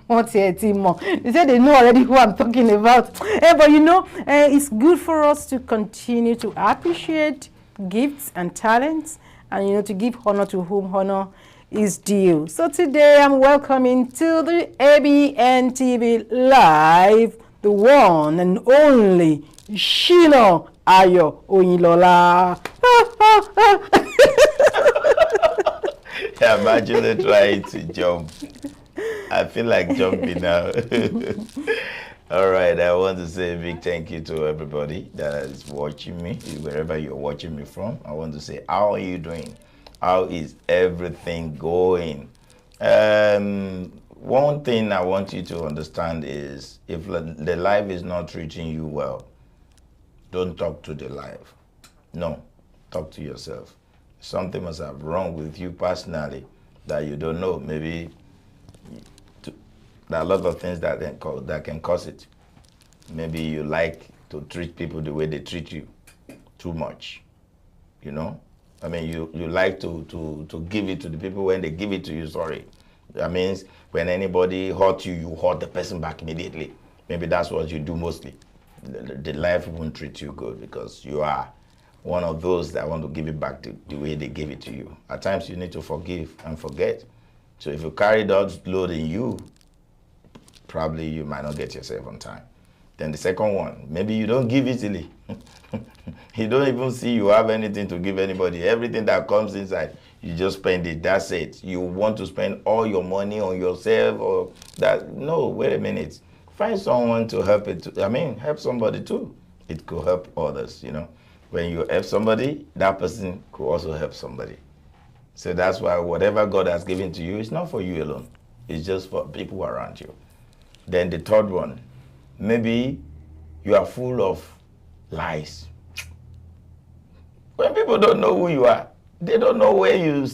[SPEAKER 4] What's here, Timo? They said they know already who I'm talking about. But you know, it's good for us to continue to appreciate gifts and talents, and you know, to give honor to whom honor is due. So today I'm welcoming to the Abntv Live the one and only SHINA OYINLOLA.
[SPEAKER 3] I'm actually trying to jump. I feel like jumping now. All right, I want to say a big thank you to everybody that is watching me, wherever you're watching me from. I want to say, how are you doing? How is everything going? One thing I want you to understand is, if the life is not treating you well, don't talk to the life. No, talk to yourself. Something must have wrong with you personally that you don't know. Maybe there are a lot of things that can cause it. Maybe you like to treat people the way they treat you too much. You know? I mean, you like to give it to the people when they give it to you, sorry. That means when anybody hurt you, you hurt the person back immediately. Maybe that's what you do mostly. The life won't treat you good because you are one of those that want to give it back the way they gave it to you. At times you need to forgive and forget. So if you carry that load in you, probably you might not get yourself on time. Then the second one, maybe you don't give easily. You don't even see you have anything to give anybody. Everything that comes inside, you just spend it, that's it. You want to spend all your money on yourself or that. No, wait a minute. Find someone to help it. Help somebody too. It could help others, you know. When you help somebody, that person could also help somebody. So that's why whatever God has given to you, it's not for you alone. It's just for people around you. Then the third one, maybe you are full of lies. When people don't know who you are, they don't know where you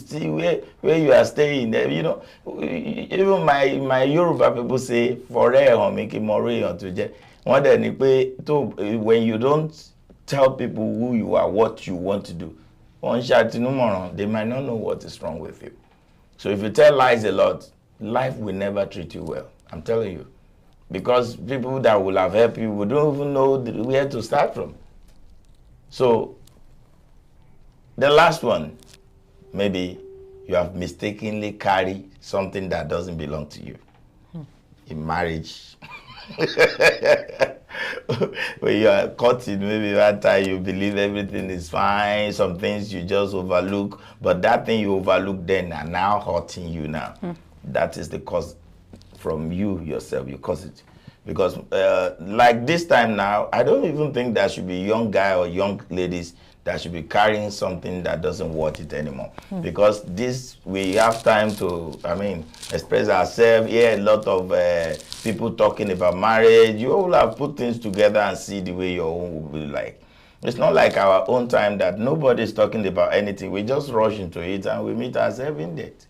[SPEAKER 3] you are staying. You know, even my Yoruba people say, when you don't tell people who you are, what you want to do, they might not know what is wrong with you. So if you tell lies a lot, life will never treat you well. I'm telling you. Because people that will have helped you don't even know where to start from. So the last one, maybe you have mistakenly carried something that doesn't belong to you. In marriage. When you are caught in maybe that time, you believe everything is fine, some things you just overlook, but that thing you overlook then are now hurting you now. That is the cause from you yourself, you cause it. Because like this time now, I don't even think there should be young guy or young ladies that should be carrying something that doesn't worth it anymore. Because we have time to, express ourselves. Yeah, a lot of people talking about marriage. You all have put things together and see the way your own will be like. It's not like our own time that nobody's talking about anything. We just rush into it and we meet ourselves in debt.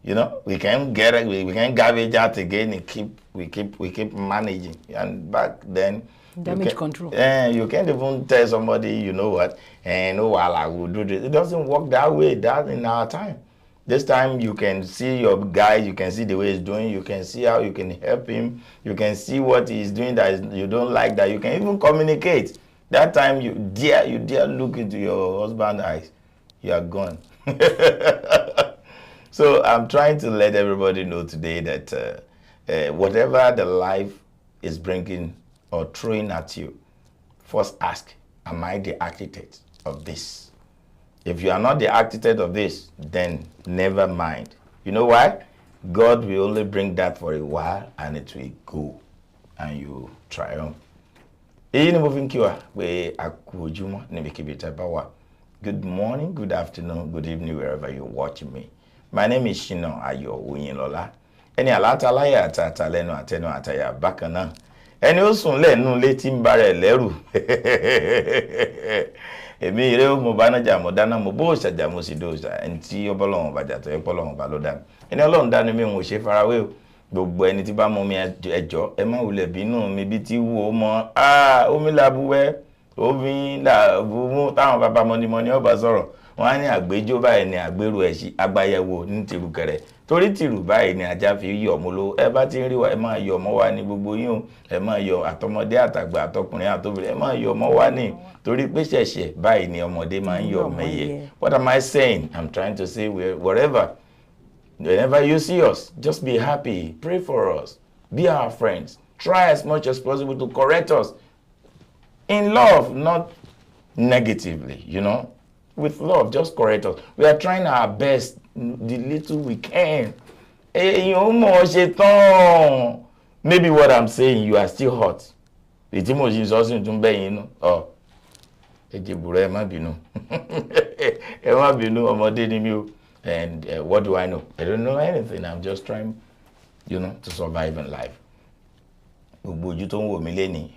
[SPEAKER 3] You know, we can get it, we can garbage out again and we keep managing. And back then,
[SPEAKER 4] damage control.
[SPEAKER 3] You can't even tell somebody, you know what, and while I will do this. It doesn't work that way. That in our time. This time you can see your guy, you can see the way he's doing, you can see how you can help him, you can see what he's doing that you don't like, that you can even communicate. That time you dare look into your husband's eyes, you are gone. So I'm trying to let everybody know today that whatever the life is bringing or throwing at you, first ask, am I the architect of this? If you are not the architect of this, then never mind. You know why? God will only bring that for a while and it will go and you triumph. Good morning, good afternoon, good evening, wherever you're watching me. My name is SHINA OYINLOLA. Any alata laya atata leno ateno ataya bakana. Any osun lenu leti mbare leru. Èmi ire o mo banaja mo dana mo bo saja mo si doja enti obolorun ba jato epolorun ba lo dan. Ẹni Ọlọ́run dá ni mi mo ṣe farawé o. Gbogbo ẹni tí bá mọ̀ mi ẹjọ́ ẹ má wulẹ̀ bínú mi bí tí wo mọ́ omi labuwe omi labu mu táwọn bàbá mọ́ni ọba sọ̀rọ̀ wọ́n á ní àgbéjó báyìí ní àgbérò ẹ̀ṣí agbayẹ̀wò ní tìrùkẹ̀rẹ̀ torí tìrù báyìí ní ajá fi yọ̀ mọ́ ló ẹ bá ti ń rí wa ẹ máa yọ̀ mọ́ wa ní gbogbo yín o ẹ máa yọ̀ àtọmọdé àtàgbà àtọkùnrin àtobìnrin ẹ máa yọ̀ mọ́ wa ní torí pé ṣẹ̀ṣẹ̀ báyìí ní ọmọdé máa ń yọ̀ mẹ́yẹ. What am I saying? I'm trying to say wherever whenever you see us, just be happy, pray for us, be our friends, try as much as possible to correct us in love, not negatively, you know. With love, just correct us. We are trying our best, the little we can. Maybe what I'm saying, you are still hot. The emoji is also to be, you know. Oh, and what do I know? I don't know anything. I'm just trying, you know, to survive in life. Gbogbo ojú tó ń wò mí lẹ́ni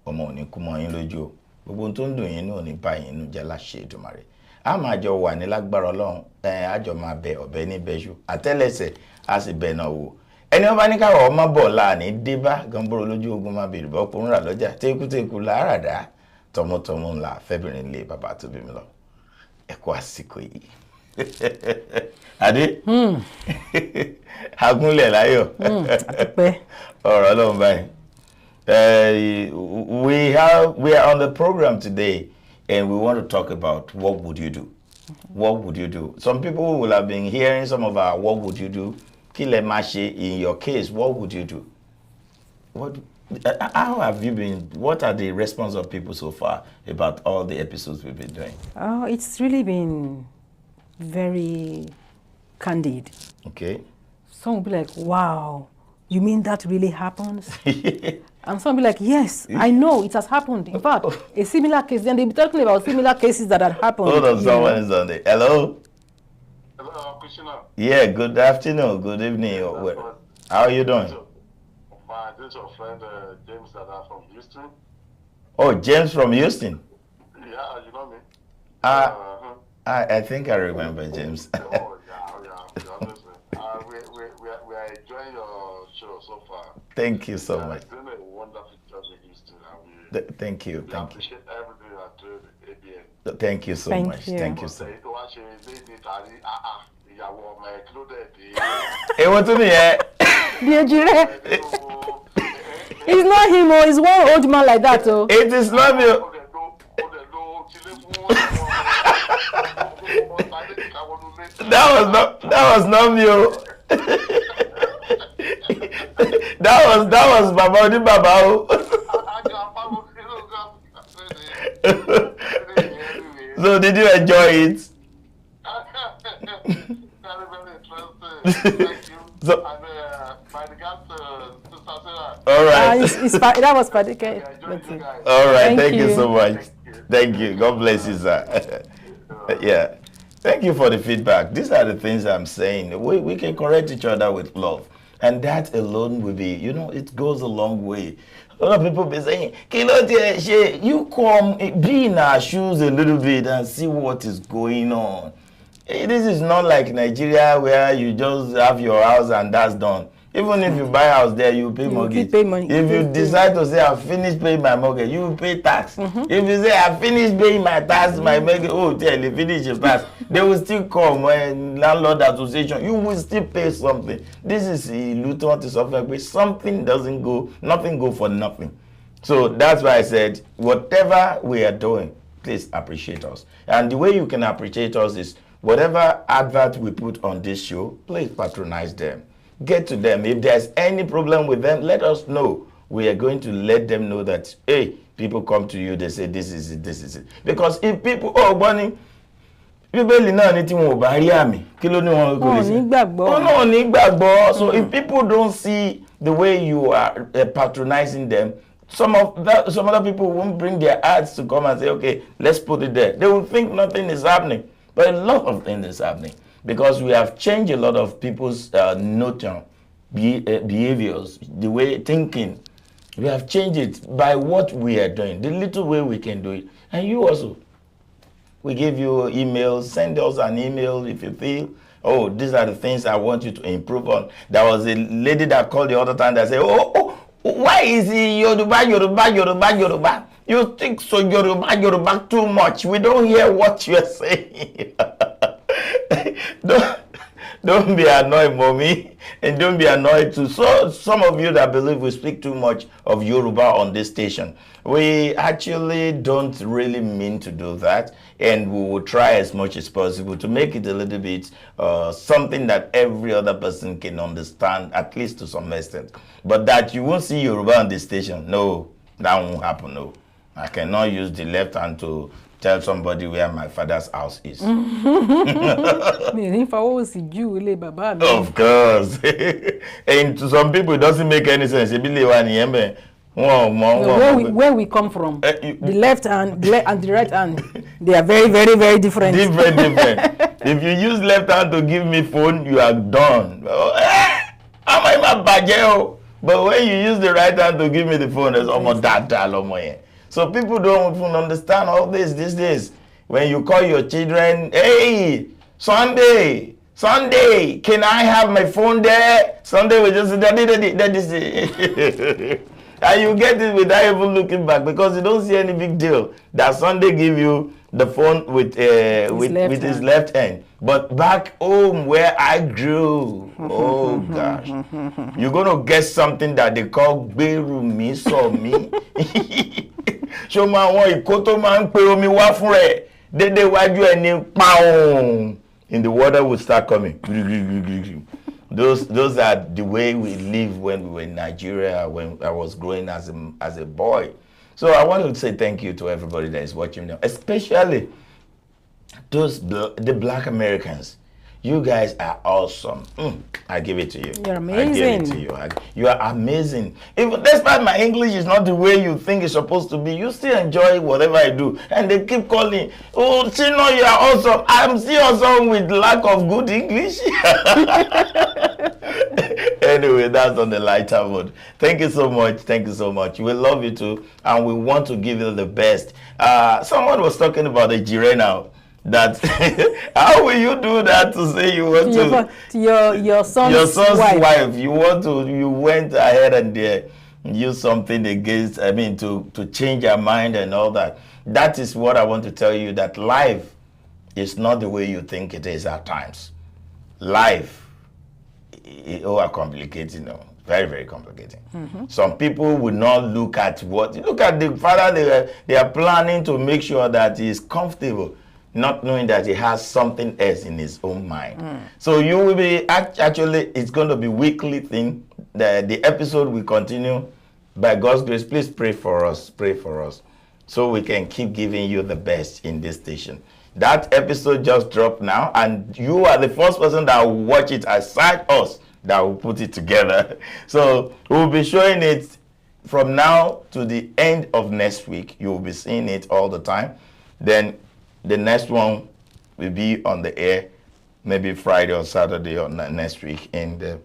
[SPEAKER 3] ọmọ ò ní kú mọ́ yín lójú o. Gbogbo tó ń dùn yín náà ní bá yín nú jẹ́ láṣẹ Èdùmàrè. A máa jọ wà ní lágbára Ọlọ́run, a jọ máa bẹ ọ̀bẹ ní bẹ́ṣù. Àtẹ́lẹsẹ̀ a sì bẹ̀ náà wò. Ẹni wọ́n bá ní káwọ̀ ọmọ bọ̀ láàní débá gánbóró lójú ogun máa bèrè bọ́ kó ń rà lọ́jà tékútékú láàràdá tọmọtọmọ ńlá fẹ́bìnrin lé bàbá tó bí mi lọ. Ẹ kú àsìkò yìí. Adé? Agúnlẹ̀ láyọ̀.
[SPEAKER 4] Àtúpẹ́.
[SPEAKER 3] Ọ̀rọ̀ Ọlọ́run báyìí. We are on the program today and we want to talk about what would you do? What would you do? Some people will have been hearing some of our what would you do? Kile Mashi, in your case, what would you do? How have you been? What are the response of people so far about all the episodes we've been doing?
[SPEAKER 4] Oh, it's really been very candid.
[SPEAKER 3] Okay.
[SPEAKER 4] Some will be like, wow, you mean that really happens? And some will be like, yes, I know it has happened. In fact, a similar case, then they'll be talking about similar cases that had happened.
[SPEAKER 3] Hold on, someone is on there. Hello?
[SPEAKER 8] Hello, Krishna.
[SPEAKER 3] Yeah, good afternoon, good evening. How are you doing?
[SPEAKER 8] Fine. This is your friend James Dada from Houston.
[SPEAKER 3] Oh, James from Houston?
[SPEAKER 8] Yeah, you know me.
[SPEAKER 3] I think I remember James.
[SPEAKER 8] Yeah. Honestly. We are enjoying your show so far.
[SPEAKER 3] Thank you so much.
[SPEAKER 8] It's been a wonderful job in Houston.
[SPEAKER 3] Thank you.
[SPEAKER 8] We appreciate everything you are doing with ABN.
[SPEAKER 3] Thank you so much. Thank you so much. Hey, what's in here?
[SPEAKER 4] It's not him, it's one old man like that. Oh.
[SPEAKER 3] It is not me. That was not me. that was Baba Odi Baba. So did you enjoy it?
[SPEAKER 8] Very, very interesting. Thank you.
[SPEAKER 3] So,
[SPEAKER 8] and by regards to Sarah.
[SPEAKER 3] All right.
[SPEAKER 4] That was Padike.
[SPEAKER 3] All right. Thank you
[SPEAKER 4] you
[SPEAKER 3] so much. Thank you. God bless you, sir. Yeah. Thank you for the feedback. These are the things I'm saying. We can correct each other with love. And that alone will be, you know, it goes a long way. A lot of people be saying, you come, be in our shoes a little bit and see what is going on. This is not like Nigeria where you just have your house and that's done. Even if you buy a house there, you pay mortgage.
[SPEAKER 4] Pay money.
[SPEAKER 3] If you decide to say, I've finished paying my mortgage, you will pay tax. If you say, I've finished paying my tax, my mortgage, oh, tell you finish your tax, they will still come when landlord association, you will still pay something. This is Luton to suffer, but something doesn't go, nothing go for nothing. So that's why I said, whatever we are doing, please appreciate us. And the way you can appreciate us is whatever advert we put on this show, please patronize them. Get to them. If there's any problem with them, let us know. We are going to let them know that, hey, people come to you, they say, this is it, this is it. Because if people, oh, Bonnie, people know anything about Ariami. So if people don't see the way you are patronizing them, some other people won't bring their ads to come and say, okay, let's put it there. They will think nothing is happening. But a lot of things is happening. Because we have changed a lot of people's behaviors, the way thinking. We have changed it by what we are doing, the little way we can do it. And you also, we give you emails, send us an email if you feel, oh, these are the things I want you to improve on. There was a lady that called the other time that said, why is he Yoruba? You think so Yoruba too much. We don't hear what you're saying. Don't be annoyed, mommy, and don't be annoyed too. So some of you that believe we speak too much of Yoruba on this station, we actually don't really mean to do that, and we will try as much as possible to make it a little bit something that every other person can understand, at least to some extent. But that you won't see Yoruba on this station, no, that won't happen. No, I cannot use the left hand to tell somebody where my father's house is. Of course. And to some people, it doesn't make any sense.
[SPEAKER 4] Where we come from, the left hand and the right hand, they are very, very, very different.
[SPEAKER 3] Different. If you use left hand to give me phone, you are done. But when you use the right hand to give me the phone, it's almost that. So people don't even understand all this these days. When you call your children, hey, Sunday, can I have my phone there? Sunday we just say, Daddy. And you get it without even looking back because you don't see any big deal that Sunday give you the phone with his left hand. But back home where I grew, oh gosh, you're gonna get something that they call Beru me so me. Show my one ikoto man pe omi wa fun re dede waju eni paun in the water will start coming. Those are the way we live when we were in Nigeria, when I was growing as a boy. So I want to say thank you to everybody that is watching now, especially the Black Americans. You guys are awesome. I give it to you.
[SPEAKER 4] You're amazing.
[SPEAKER 3] I give it to you. You are amazing. Even despite my English is not the way you think it's supposed to be, you still enjoy whatever I do. And they keep calling, oh, Chino, you are awesome. I'm still awesome with lack of good English. Anyway, that's on the lighter mood. Thank you so much. Thank you so much. We love you too. And we want to give you the best. Someone was talking about a jire now. That how will you do that to say you want
[SPEAKER 4] to your son's wife?
[SPEAKER 3] You went ahead and use something against, to change her mind and all that. That is what I want to tell you, that life is not the way you think it is at times. Life is complicated, very, very complicated. Some people will not look at the father. They are planning to make sure that he is comfortable, not knowing that he has something else in his own mind. So you will be, actually, it's going to be weekly thing. The episode will continue. By God's grace, please pray for us, so we can keep giving you the best in this station. That episode just dropped now, and you are the first person that will watch it aside us that will put it together. So we'll be showing it from now to the end of next week. You will be seeing it all the time. Then the next one will be on the air maybe Friday or Saturday or next week, and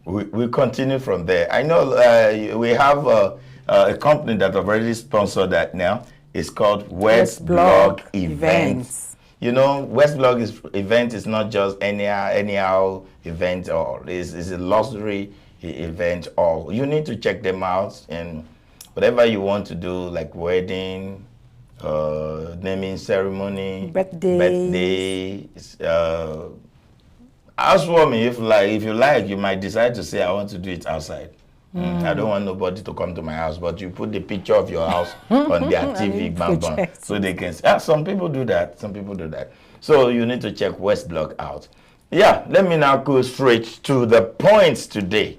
[SPEAKER 3] we continue from there. I know we have a company that already sponsored that now. It's called West Blog Events. you know, West Block event is not just anyhow event, or it's a luxury event, or you need to check them out. And whatever you want to do, like wedding, naming ceremony, birthday, housewarming, if you like, you might decide to say, I want to do it outside. I don't want nobody to come to my house, but you put the picture of your house on their TV, bam, so they can see. Some people do that. Some people do that. So you need to check West Block out. Yeah, let me now go straight to the points today.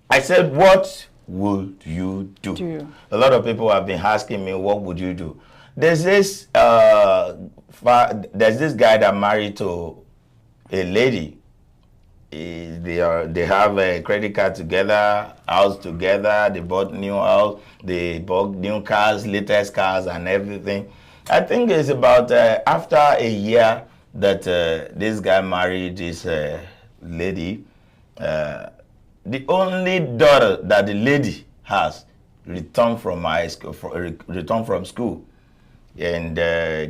[SPEAKER 3] I said, what would you do? A lot of people have been asking me, what would you do? There's this guy that married to a lady. They have a credit card together, house together, they bought new house, they bought new cars, latest cars and everything. I think it's about after a year that this guy married this lady. The only daughter that the lady has returned from high school, returned from school. And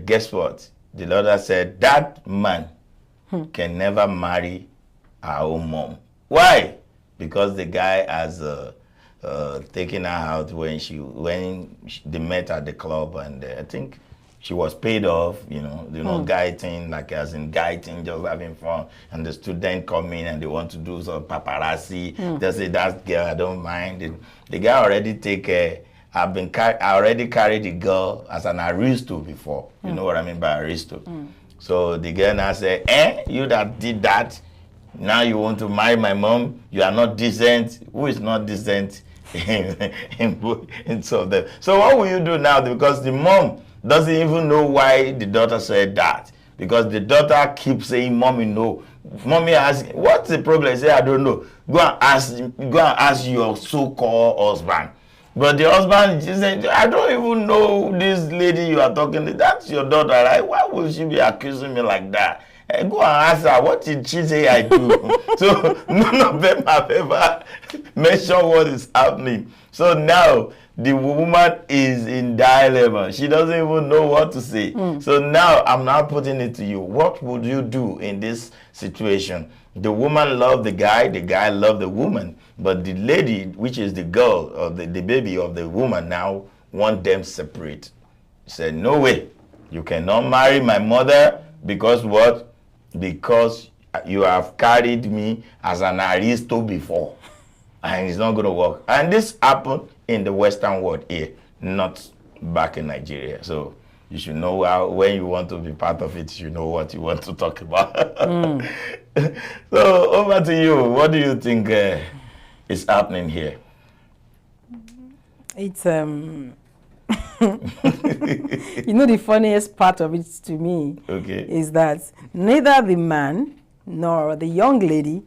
[SPEAKER 3] guess what? The daughter said that man can never marry her own mom. Why? Because the guy has taken her out when they met at the club, and I think she was paid off, guy thing, like as in guy thing, just having fun, and the student come in and they want to do some paparazzi. They say, that girl, I don't mind. The guy already I already carried the girl as an aristo before. You know what I mean by aristo? So the girl now said, you that did that, now you want to marry my mom? You are not decent. Who is not decent in some of them? So what will you do now? Because the mom doesn't even know why the daughter said that. Because the daughter keeps saying, Mommy, no. Mommy asks, what's the problem? I say, I don't know. Go and ask your so-called husband. But the husband just said, I don't even know this lady you are talking to. That's your daughter, right? Why would she be accusing me like that? Go and ask her, what did she say I do? So none of them have ever mentioned what is happening. So now the woman is in dilemma. She doesn't even know what to say. So now I'm now putting it to you. What would you do in this situation? The woman loved the guy loved the woman. But the lady, which is the girl or the baby of the woman, now want them separate. She said, no way. You cannot marry my mother because what? Because you have carried me as an aristo before. And it's not going to work. And this happened in the Western world here, not back in Nigeria. So you should know how, when you want to be part of it, you know what you want to talk about. So over to you. What do you think is happening here?
[SPEAKER 4] It's you know, the funniest part of it to me is that neither the man nor the young lady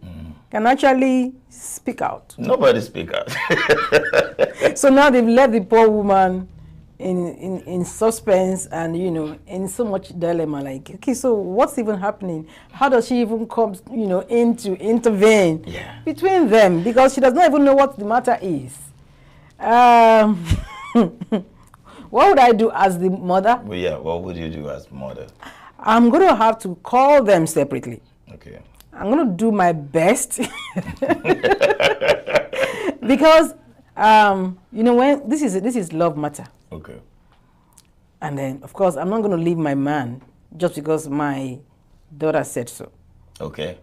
[SPEAKER 4] can actually speak out.
[SPEAKER 3] Nobody speak out.
[SPEAKER 4] So now they've left the poor woman in suspense and, in so much dilemma. Like, okay, so what's even happening? How does she even come, in to intervene between them? Because she does not even know what the matter is. What would I do as the mother?
[SPEAKER 3] Well, yeah, what would you do as mother?
[SPEAKER 4] I'm going to have to call them separately.
[SPEAKER 3] Okay.
[SPEAKER 4] I'm going to do my best. Because, when this is love matter.
[SPEAKER 3] Okay.
[SPEAKER 4] And then, of course, I'm not going to leave my man just because my daughter said so.
[SPEAKER 3] Okay.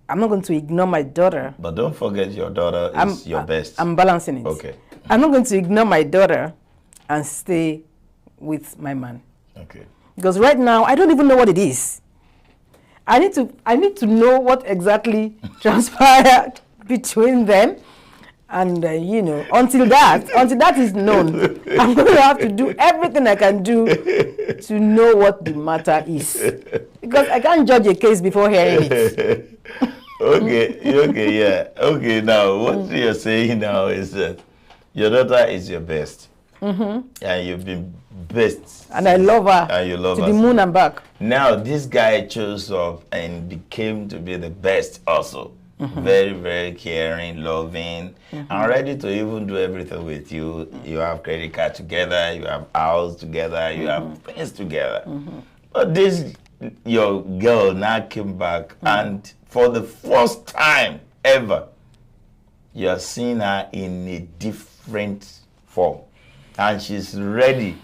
[SPEAKER 4] I'm not going to ignore my daughter.
[SPEAKER 3] But don't forget your daughter is your best.
[SPEAKER 4] I'm balancing it.
[SPEAKER 3] Okay.
[SPEAKER 4] I'm not going to ignore my daughter and stay with my man.
[SPEAKER 3] Okay.
[SPEAKER 4] Because right now, I don't even know what it is. I need to know what exactly transpired between them. And, until that is known, I'm going to have to do everything I can do to know what the matter is. Because I can't judge a case before hearing it.
[SPEAKER 3] Okay, yeah. Okay, now, what you're saying now is that your daughter is your best. And you've been best.
[SPEAKER 4] And I love her.
[SPEAKER 3] And you love her.
[SPEAKER 4] To the moon and back.
[SPEAKER 3] Now, this guy chose up and became to be the best also. Very, very caring, loving, and ready to even do everything with you. You have credit card together, you have house together, you have things together. But this your girl now came back, and for the first time ever, you're seeing her in a different form, and she's ready.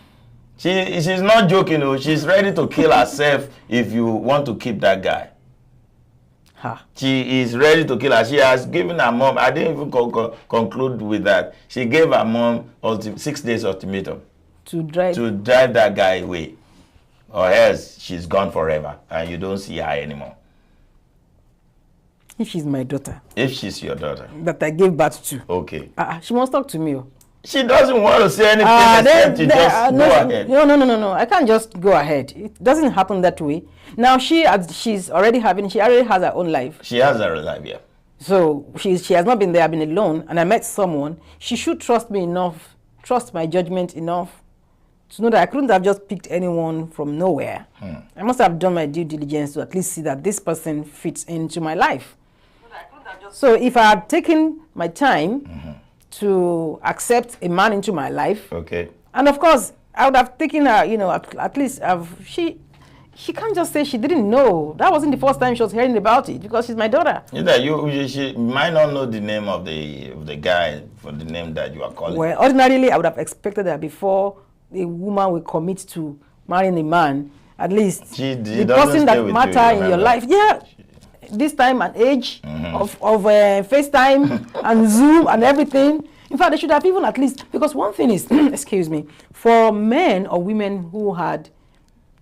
[SPEAKER 3] She's not joking, though. She's ready to kill herself if you want to keep that guy.
[SPEAKER 4] Huh.
[SPEAKER 3] She is ready to kill her. She has given her mom, I didn't even conclude with that. She gave her mom 6 days ultimatum
[SPEAKER 4] To drive
[SPEAKER 3] that guy away, or else she's gone forever and you don't see her anymore.
[SPEAKER 4] If she's my daughter.
[SPEAKER 3] If she's your daughter.
[SPEAKER 4] That I gave birth to.
[SPEAKER 3] Okay.
[SPEAKER 4] She must talk to me. Oh.
[SPEAKER 3] She doesn't want to say anything except to just go ahead.
[SPEAKER 4] No. I can't just go ahead. It doesn't happen that way. Now she already has her own life.
[SPEAKER 3] She has her own life, yeah.
[SPEAKER 4] So she has not been there, I've been alone, and I met someone. She should trust me enough, trust my judgment enough to know that I couldn't have just picked anyone from nowhere. I must have done my due diligence to at least see that this person fits into my life. So if I had taken my time to accept a man into my life,
[SPEAKER 3] okay,
[SPEAKER 4] and of course I would have taken her, at least she can't just say she didn't know. That wasn't the first time she was hearing about it, because she's my daughter.
[SPEAKER 3] She might not know the name of the guy for the name that you are calling.
[SPEAKER 4] Well, ordinarily I would have expected that before a woman will commit to marrying a man, at least the person that matter in your life. Yeah. This time and age of FaceTime and Zoom and everything. In fact, they should have even at least, because one thing is, excuse me, for men or women who had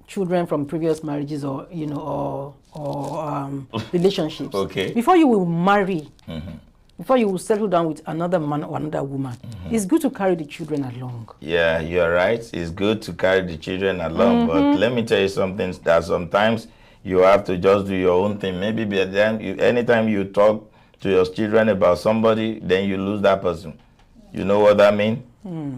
[SPEAKER 4] children from previous marriages or relationships,
[SPEAKER 3] okay,
[SPEAKER 4] before you will marry, before you will settle down with another man or another woman, it's good to carry the children along. Yeah,
[SPEAKER 3] you're right. It's good to carry the children along, but let me tell you something, that sometimes you have to just do your own thing. Maybe by then, anytime you talk to your children about somebody, then you lose that person. You know what that means?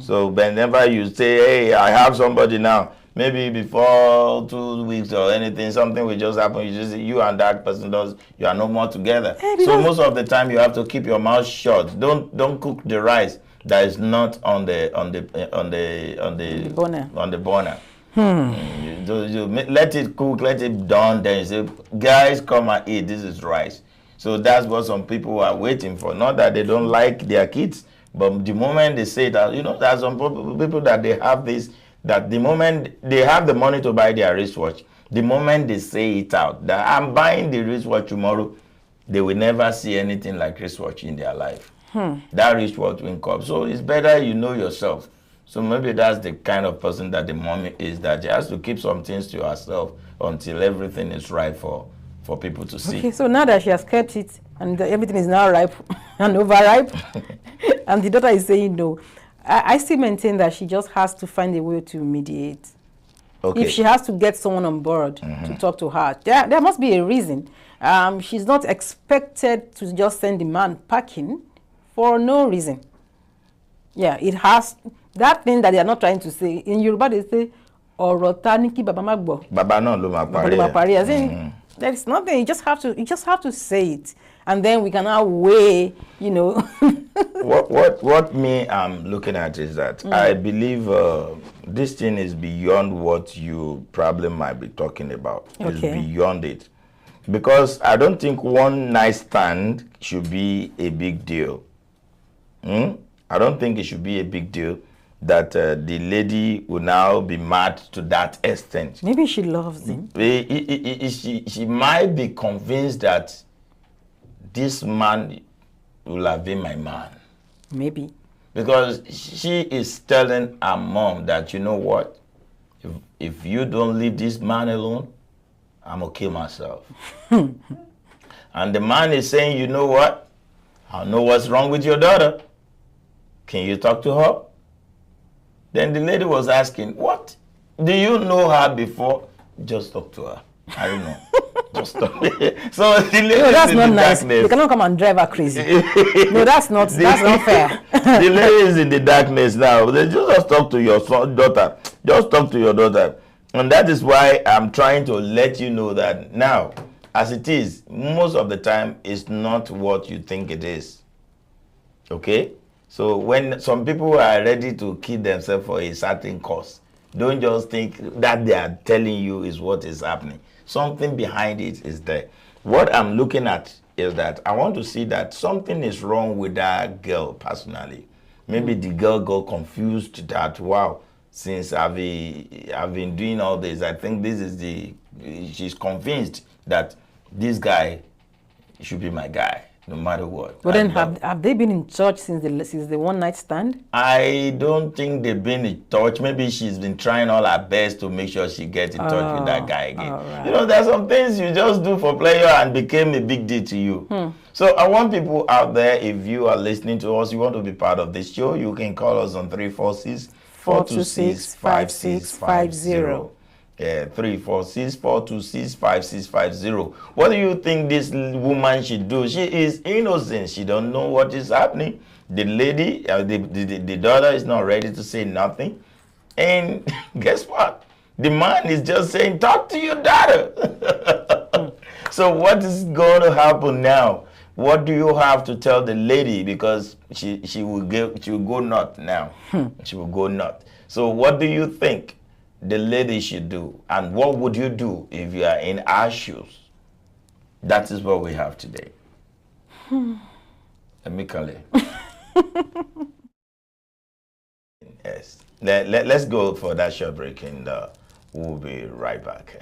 [SPEAKER 3] So whenever you say, hey, I have somebody now, maybe before 2 weeks or anything, something will just happen. You and that person you are no more together. Hey, so most of the time you have to keep your mouth shut. Don't cook the rice that is not on the burner. You let it cook, let it done, then you say, guys, come and eat, this is rice. So that's what some people are waiting for. Not that they don't like their kids, but the moment they say that, there are some people that they have this, that the moment they have the money to buy their wristwatch, the moment they say it out, that I'm buying the wristwatch tomorrow, they will never see anything like wristwatch in their life. That wristwatch will come. So it's better you know yourself. So maybe that's the kind of person that the mommy is, that she has to keep some things to herself until everything is right for people to see. Okay, so now that she has kept it and everything is now ripe and overripe, and the daughter is saying no, I still maintain that she just has to find a way to mediate. Okay. If she has to get someone on board to talk to her, there must be a reason. She's not expected to just send the man packing for no reason. Yeah, it has... That thing that they are not trying to say, in Yoruba they say, Orotaniki Baba Magbo. Baba no lo ma there is nothing, you just have to say it. And then we can now weigh, What me I'm looking at is that I believe this thing is beyond what you probably might be talking about. Okay. It's beyond it. Because I don't think one night stand should be a big deal. I don't think it should be a big deal that the lady will now be mad to that extent. Maybe she loves him. She might be convinced that this man will have been my man. Maybe. Because she is telling her mom that, you know what, if you don't leave this man alone, I'm going to kill myself. And the man is saying, you know what, I know what's wrong with your daughter. Can you talk to her? Then the lady was asking, what? Do you know her before? Just talk to her. I don't know. Just talk. So the lady that's not nice. Darkness. You cannot come and drive her crazy. No, that's not fair. The lady is in the darkness now. They just talk to your daughter. Just talk to your daughter. And that is why I'm trying to let you know that now, as it is, most of the time, it's not what you think it is. Okay? So when some people are ready to kill themselves for a certain cause, Don't just think that they are telling you is what is happening. Something behind it is there. What I'm looking at is that I want to see that something is wrong with that girl personally. Maybe the girl got confused that, wow, since I've been doing all this, I think this is she's convinced that this guy should be my guy, no matter what.
[SPEAKER 4] But then have they been in touch since the one night stand?
[SPEAKER 3] I don't think they've been in touch. Maybe she's been trying all her best to make sure she gets in touch with that guy again. Right. You know, there's some things you just do for pleasure and became a big deal to you. So I want people out there, if you are listening to us, you want to be part of this show, you can call us on 346-426-5650. Yeah, 346-426-5650. What do you think this woman should do? She is innocent. She don't know what is happening. The lady, the daughter is not ready to say nothing. And guess what? The man is just saying, talk to your daughter. So what is going to happen now? What do you have to tell the lady? Because she will go nuts now. She will go nuts. So what do you think the lady should do? And what would you do if you are in our shoes? That is what we have today. Let me call it. Yes. Let's go for that short break and we'll be right back.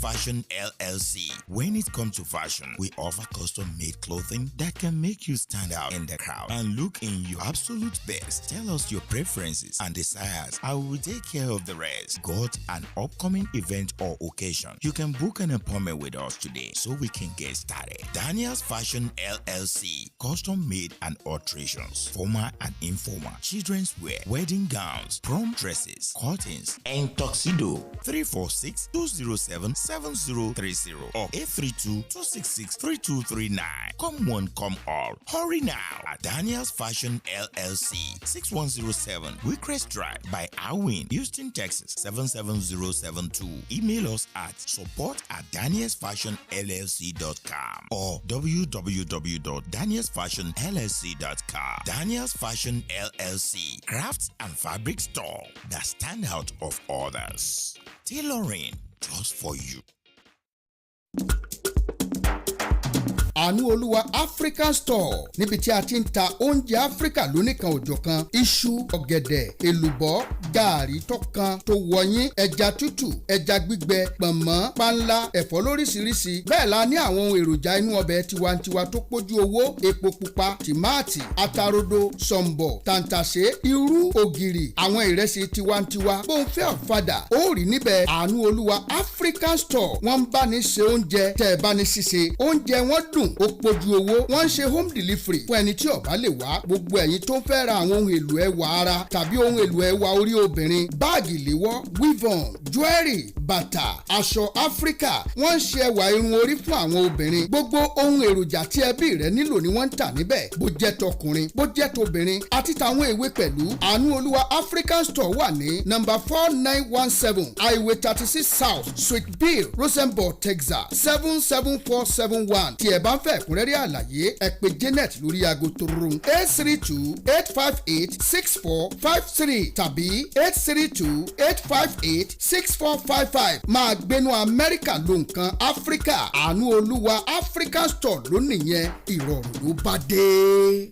[SPEAKER 2] Fashion LLC. When it comes to fashion, we offer custom-made clothing that can make you stand out in the crowd and look in your absolute best. Tell us your preferences and desires. I will take care of the rest. Got an upcoming event or occasion? You can book an appointment with us today so we can get started. Daniel's Fashion LLC. Custom-made and alterations, formal and informal, children's wear, wedding gowns, prom dresses, curtains, and tuxedo. 346-207-7030 or 832-266-3239. Come one, come all. Hurry now at Daniel's Fashion LLC, 6107 Wickrest Drive by Awin, Houston, Texas 77072. Email us at support@danielsfashionllc.com or www.danielsfashionllc.com. Daniel's Fashion LLC, crafts and fabric store that stand out of others. Tailoring just for you.
[SPEAKER 9] Àánúolúwa African Store níbi tí a ti ń ta oúnjẹ Áfíríkà lóníkan òjọ̀kan, iṣu, ọ̀gẹ̀dẹ̀, èlùbọ́, gààrí tọ́kan tó wọ̀nyí, ẹja tútù, ẹja gbígbẹ, pọ̀nmọ́, panla, ẹ̀fọ́ lóríṣiríṣi. Bẹ́ẹ̀ la ní àwọn ohun èròjà inú ọbẹ̀ tiwantiwa tó pójú owó, epo pupa, tìmáàtì, atarodo, sọ̀m̀bọ̀, tàǹtàṣé, irú, ògìrì, àwọn ìrẹsì tiwantiwa. Bó ń fẹ́ ọ̀fadà, ó rí níbẹ̀. Àánúolúwa African Store wọ́n ń bá ní ṣe oúnjẹ tẹ́ ẹ bá ní ṣíṣe. Oúnjẹ wọn dùn, ó pójú owó. Wọ́n ń ṣe home delivery fún ẹni tí ó bá lè wá. Gbogbo ẹ̀yin tó ń fẹ́ ra àwọn ohun èlò ẹwà ara tàbí ohun èlò ẹwà orí obìnrin, báàgì léwọ́, weave-on, jewelry, bàtà, aṣọ Áfíríkà. Wọ́n ń ṣe ẹwà irun orí fún àwọn obìnrin. Gbogbo ohun èròjà tí ẹbí rẹ nílò ni wọ́n ń tà níbẹ̀. Bó jẹ́ tọkùnrin, bó jẹ́ tobìnrin, àti tàwọn èwe pẹ̀lú. Àánúolúwa African Store wà ní number 4917 Highway 36 South, Suite B, Rosenborg, Texas 77471. Tí ẹ bá ń fẹ́ ẹ̀kúnrẹ́rẹ́ àlàyé, ẹ pè Janet lórí aago torun 832-858-6453 tàbí 832-858-6455. Máa gbénú Amẹ́ríkà ló nǹkan Áfíríkà. Àánúolúwa African Store ló nìyẹn, ìrọ̀rùn ló bá dé.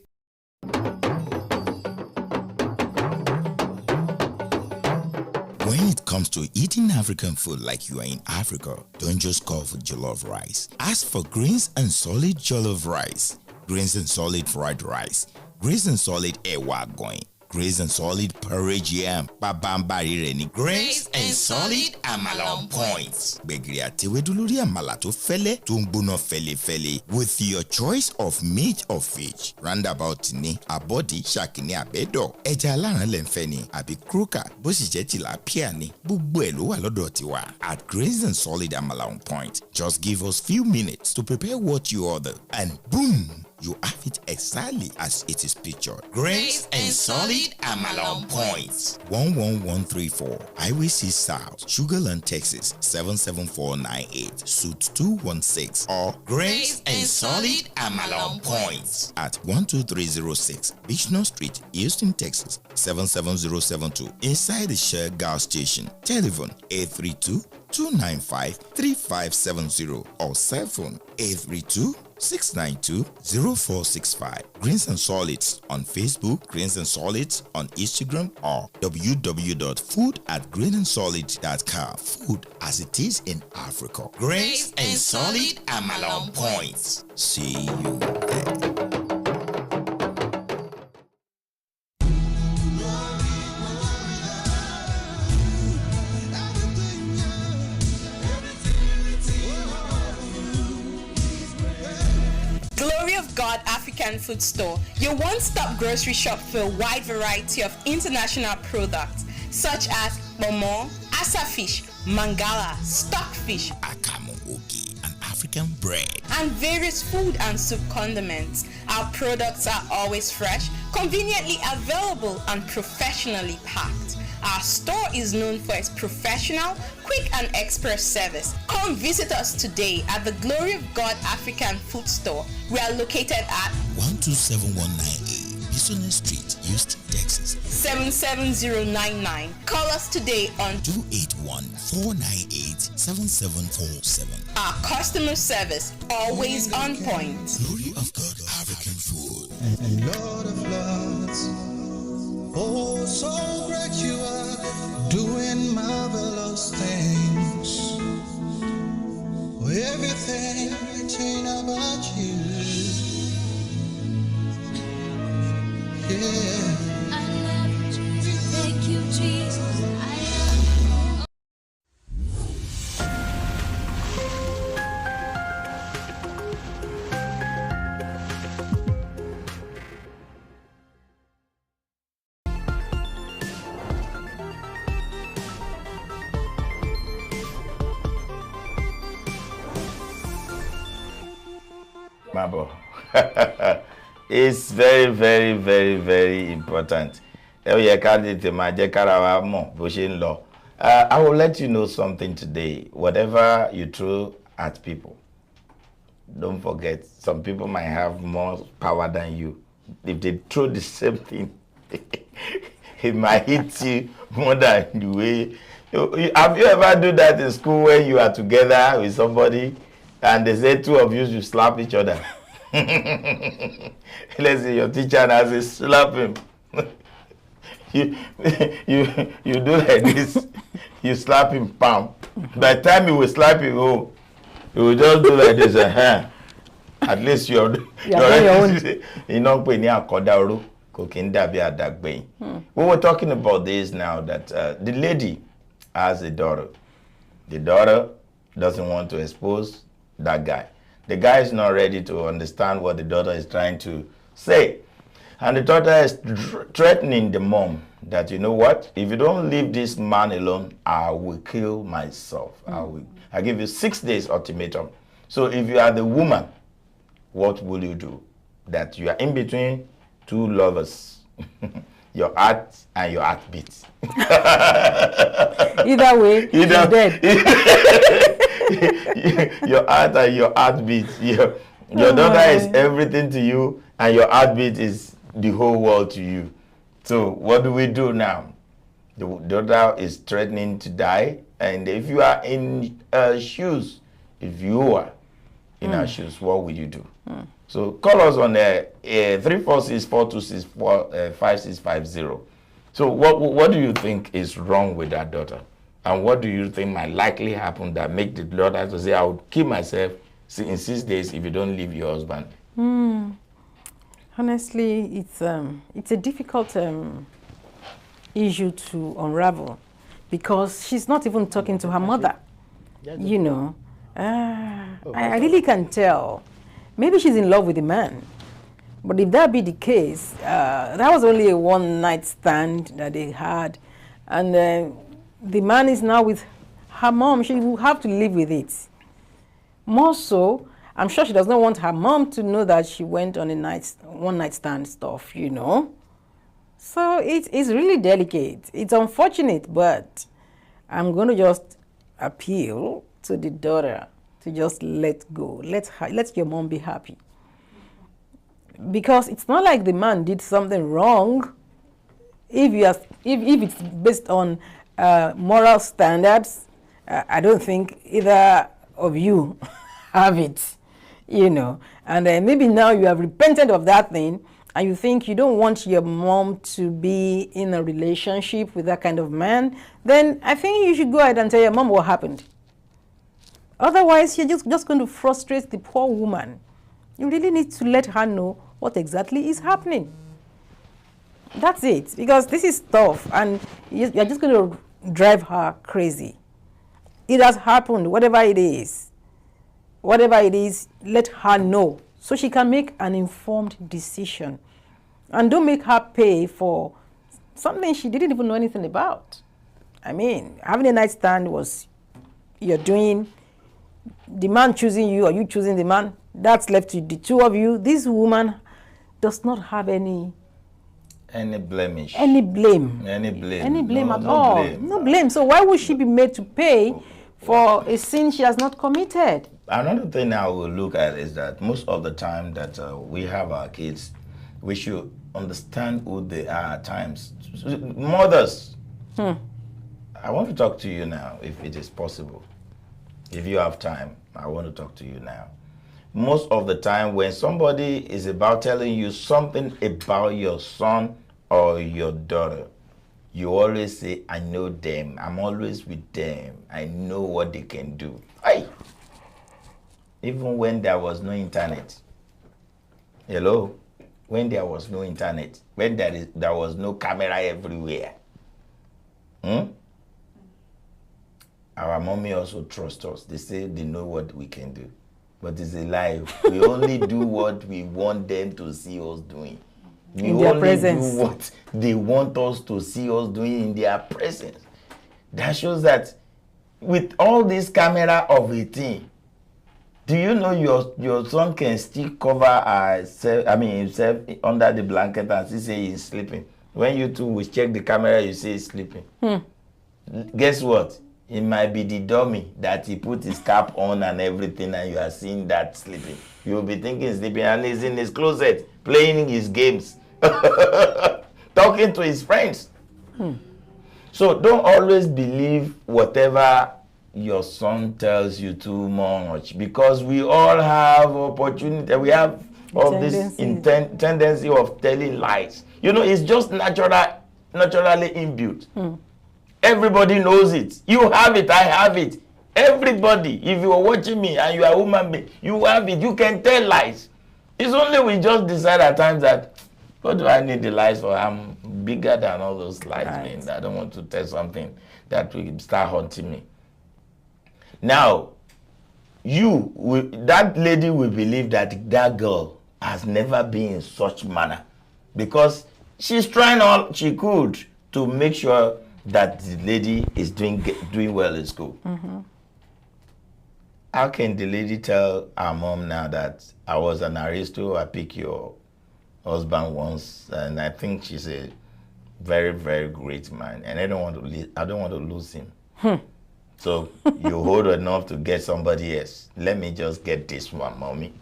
[SPEAKER 2] When it comes to eating African food like you are in Africa, don't just call for jollof rice. Ask for greens and solid jollof rice, greens and solid fried rice, greens and solid ewa going, Grace and Solid Porridge Yam. Babambari Reni. Grace and Solid Amala on Point. Begri àtewédú lórí àmàlà tó fẹ́lẹ́ tó ń gbóná fẹ́lẹ́fẹ́lẹ́. With your choice of meat or fish. Roundabout ni, abọ́dí, ṣàkíní àbẹ́dọ̀. Ẹja aláràn lẹ́nfẹ́ ni, àbí croaker, bó sì jẹ́ tilapia ni. Gbogbo ẹ̀ ló wà lọ́dọ̀ tiwa. At Grace and Solid Amala on Point. Just give us few minutes to prepare what you order. And boom! You have it exactly as it is pictured. Grace and Solid Amala on Point. 11134 Highway 6 South, Sugarland, Texas 77498, Suite 216, or Grace and Solid Amala on Point at 12306 Bichno Street, Houston, Texas 77072, inside the Shell gas station. Telephone 832-295-3570 or cell phone 832-692-0465. Greens and Solids on Facebook, Greens and Solids on Instagram, or www.food@greenandsolid.com. Food as it is in Africa. Grace and Solid Amala on Point. See you there.
[SPEAKER 10] Glory of God African Food Store, your one-stop grocery shop for a wide variety of international products such as momo, asa fish, mangala, stockfish,
[SPEAKER 2] akamu ogi, and African bread,
[SPEAKER 10] and various food and soup condiments. Our products are always fresh, conveniently available, and professionally packed. Our store is known for its professional, quick and express service. Come visit us today at the Glory of God African Food Store. We are located at
[SPEAKER 2] 127198 Business Street, Houston, Texas
[SPEAKER 10] 77099. Call us today on
[SPEAKER 2] 281-498-7747.
[SPEAKER 10] Our customer service always on point.
[SPEAKER 2] Glory of God African Food.
[SPEAKER 11] And Lord of Lords, oh, so great you are, doing marvelous things. Everything written about you, yeah.
[SPEAKER 12] I love you, thank you, Jesus. I love
[SPEAKER 3] Mabo. It's very, very, very, very important. I will let you know something today. Whatever you throw at people, don't forget, some people might have more power than you. If they throw the same thing, it might hit you more than the way. Have you ever do that in school when you are together with somebody and they say two of you should slap each other? Let's say your teacher now says slap him. you do like this, you slap him, pam. By the time you will slap him home, you will just do like this. At least you're you know, when you we were talking about this now, that the lady has a daughter. The daughter doesn't want to expose that guy. The guy is not ready to understand what the daughter is trying to say. And the daughter is threatening the mom that, you know what, if you don't leave this man alone, I will kill myself. I give you 6 days ultimatum. So if you are the woman, what will you do? That you are in between two lovers, your heart and your heartbeat.
[SPEAKER 4] Either way, he's dead.
[SPEAKER 3] Your heart and your heartbeat. Your daughter is everything to you, and your heartbeat is the whole world to you. So what do we do now? The daughter is threatening to die, and if you are in shoes, if you are in our shoes, what will you do? So call us on 346-426-5650. So what do you think is wrong with that daughter? And what do you think might likely happen that make the daughter to say, I would kill myself in 6 days if you don't leave your husband?
[SPEAKER 4] Honestly, it's a difficult issue to unravel because she's not even talking to her mother. You know, I really can tell. Maybe she's in love with the man. But if that be the case, that was only a one-night stand that they had. And the man is now with her mom. She will have to live with it. More so, I'm sure she does not want her mom to know that she went on a one-night stand stuff, you know. So it's really delicate. It's unfortunate, but I'm going to just appeal to the daughter to just let go. Let your mom be happy. Because it's not like the man did something wrong. If it's based on moral standards, I don't think either of you have it, you know. And maybe now you have repented of that thing and you think you don't want your mom to be in a relationship with that kind of man, then I think you should go ahead and tell your mom what happened. Otherwise, you're just going to frustrate the poor woman. You really need to let her know what exactly is happening. That's it, because this is tough and you're just going to drive her crazy. It has happened, whatever it is, let her know so she can make an informed decision. And don't make her pay for something she didn't even know anything about. I mean, having a night stand was you're doing, the man choosing you or you choosing the man, that's left to the two of you. This woman does not have any
[SPEAKER 3] blemish.
[SPEAKER 4] Any blame.
[SPEAKER 3] Any
[SPEAKER 4] blame at all. No blame. So why would she be made to pay for a sin she has not committed?
[SPEAKER 3] Another thing I will look at is that most of the time that we have our kids, we should understand who they are at times. Mothers, I want to talk to you now, if it is possible. If you have time, I want to talk to you now. Most of the time when somebody is about telling you something about your son or your daughter, you always say, I know them. I'm always with them. I know what they can do. Aye. Even when there was no internet. Hello? When there was no internet. When there was no camera everywhere. Our mommy also trusts us. They say they know what we can do. But it's a lie. We only do what we want them to see us doing. We
[SPEAKER 4] in their
[SPEAKER 3] only
[SPEAKER 4] presence.
[SPEAKER 3] do what they want us to see us doing in their presence. That shows that with all this camera of a thing, do you know your son can still cover himself under the blanket and still say he's sleeping? When you two will check the camera, you say he's sleeping. Guess what? It might be the dummy that he put his cap on and everything, and you are seeing that sleeping. You'll be thinking he's sleeping, and he's in his closet playing his games, talking to his friends. So don't always believe whatever your son tells you too much, because we all have opportunity. We have all this tendency of telling lies. You know, it's just naturally inbuilt. Everybody knows it. You have it, I have it. Everybody, if you are watching me and you are a human being, you have it. You can tell lies. It's only we just decide at times that, what do I need the lies for? I'm bigger than all those lies, man. I don't want to tell something that will start haunting me. Now, that lady will believe that that girl has never been in such manner, because she's trying all she could to make sure that the lady is doing well in school. How can the lady tell her mom now that I was an aristo, I picked your husband once, and I think she's a very, very great man, and I don't want to lose him. So you hold enough to get somebody else. Let me just get this one, mommy.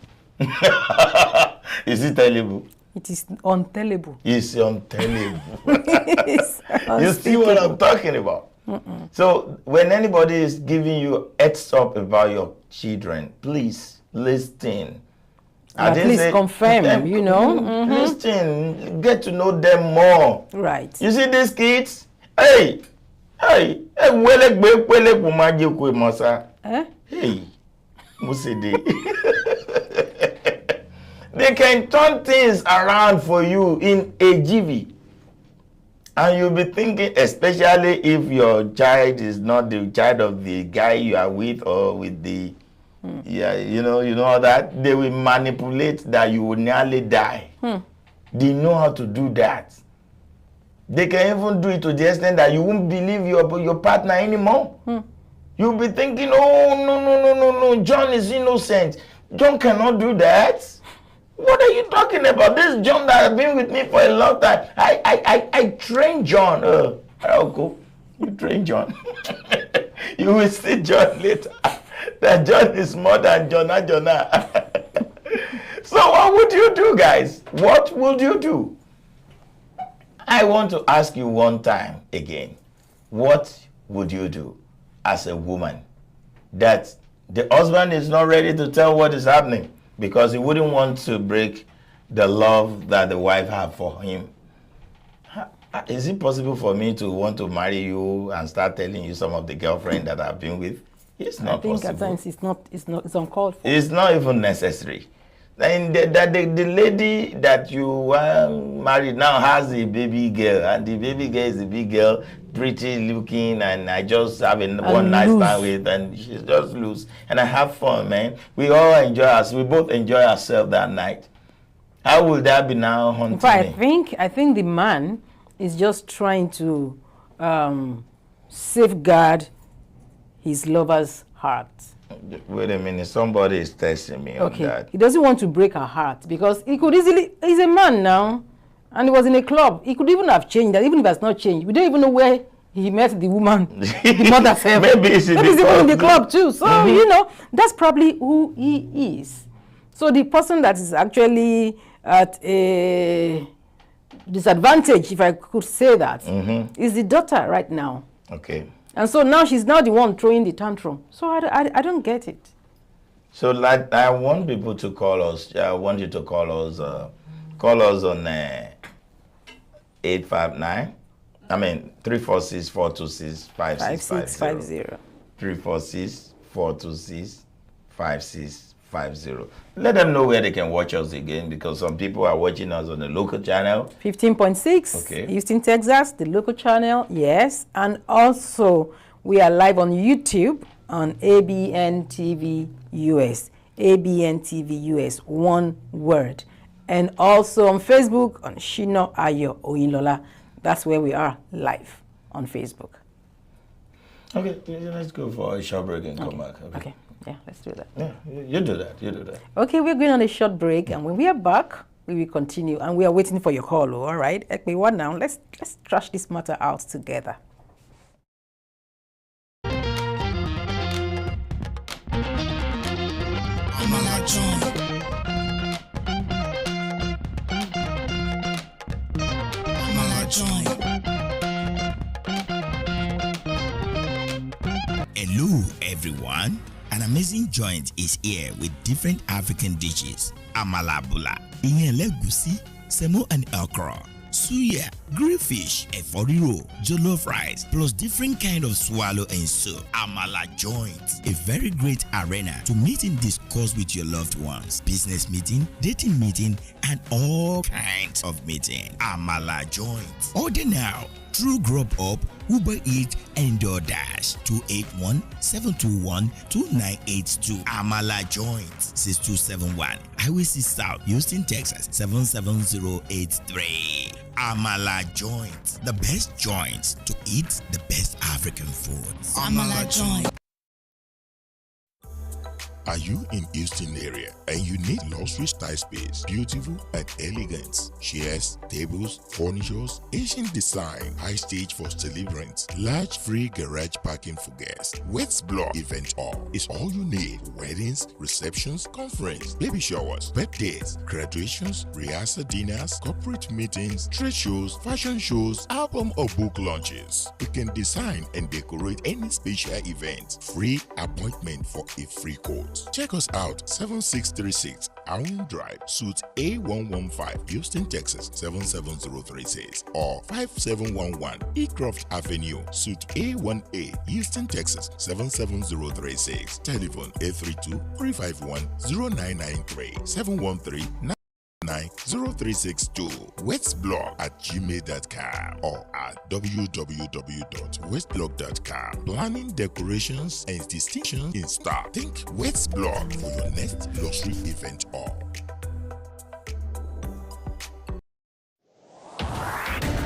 [SPEAKER 3] Is it terrible?
[SPEAKER 4] It is untellable.
[SPEAKER 3] It's untellable. You see what I'm talking about? So when anybody is giving you heads up about your children, please listen.
[SPEAKER 4] Please confirm, you know.
[SPEAKER 3] Listen, get to know them more.
[SPEAKER 4] Right.
[SPEAKER 3] You see these kids? Hey, Hey, they can turn things around for you in a GV. And you'll be thinking, especially if your child is not the child of the guy you are with or with the, yeah, you know that they will manipulate that you will nearly die. They know how to do that. They can even do it to the extent that you won't believe your partner anymore. You'll be thinking, oh, no, John is innocent. John cannot do that. What are you talking about? This John that has been with me for a long time. I trained John. Go. You train John. You will see John later. That John is more than Jonah. So what would you do, guys? What would you do? I want to ask you one time again. What would you do as a woman that the husband is not ready to tell what is happening because he wouldn't want to break the love that the wife has for him? Is it possible for me to want to marry you and start telling you some of the girlfriends that I've been with? It's not possible. I think
[SPEAKER 4] at times it's uncalled for.
[SPEAKER 3] It's not even necessary. And the lady that you married now has a baby girl, and the baby girl is a big girl, pretty looking, and I just have one nice time with, and she's just loose. And I have fun, man. We all enjoy us. We both enjoy ourselves that night. How will that be now haunting me?
[SPEAKER 4] I think the man is just trying to safeguard his lover's heart.
[SPEAKER 3] Wait a minute, somebody is testing me on that.
[SPEAKER 4] He doesn't want to break her heart because he could easily, he's a man now, and he was in a club. He could even have changed that, even if it's not changed. We don't even know where he met the woman, the mother herself.
[SPEAKER 3] Maybe he's
[SPEAKER 4] even in the club too. So, you know, that's probably who he is. So the person that is actually at a disadvantage, if I could say that, is the daughter right now.
[SPEAKER 3] Okay.
[SPEAKER 4] And so now she's now the one throwing the tantrum. So I don't get it.
[SPEAKER 3] So like I want people to call us. I want you to call us. Call us on 859. I mean 346-426-5650. 346-426-5650. Let them know where they can watch us again, because some people are watching us on the local channel.
[SPEAKER 4] 15.6, Houston, Texas, the local channel, yes. And also, we are live on YouTube on Abntv US. Abntv US, one word. And also on Facebook on SHINA OYINLOLA. That's where we are live on Facebook.
[SPEAKER 3] Okay, let's go for a short break and come back.
[SPEAKER 4] Okay. Yeah, let's do that.
[SPEAKER 3] Yeah, you do that.
[SPEAKER 4] Okay, we're going on a short break, and when we are back, we will continue. And we are waiting for your call, all right? What now? Let's trash this matter out together.
[SPEAKER 2] Hello, everyone. An amazing joint is here with different African dishes. Amala bula, iyan legusi, semo and okra, suya, grilled fish, efforiro, jollof rice, plus different kind of swallow and soup. Amala joint, a very great arena to meet and discuss with your loved ones. Business meeting, dating meeting, and all kinds of meeting. Amala joint. Order now through Grubhub, Uber Eats, and DoorDash. 281-721-2982. Amala Joint 6271. Highway 6 South, Houston, Texas 77083. Amala Joint, the best joints to eat the best African food. Amala Joint.
[SPEAKER 5] Are you in Houston area and you need luxury style space, beautiful and elegant? Chairs, tables, furnitures, Asian design, high stage for celebrants, large free garage parking for guests, Wets Block Event Hall is all you need. Weddings, receptions, conference, baby showers, birthdays, graduations, rehearsal dinners, corporate meetings, trade shows, fashion shows, album or book launches. You can design and decorate any special event. Free appointment for a free quote. Check us out, 7636 Allen Drive, Suite A115, Houston, Texas 77036, or 5711 Ecroft Avenue, Suite A1A, Houston, Texas 77036. Telephone 832-351-0993 713-999. 529-0362, westblog@gmail.com or at www.westblog.com. Planning, decorations, and distinctions in style. Think Westblog for your next luxury event or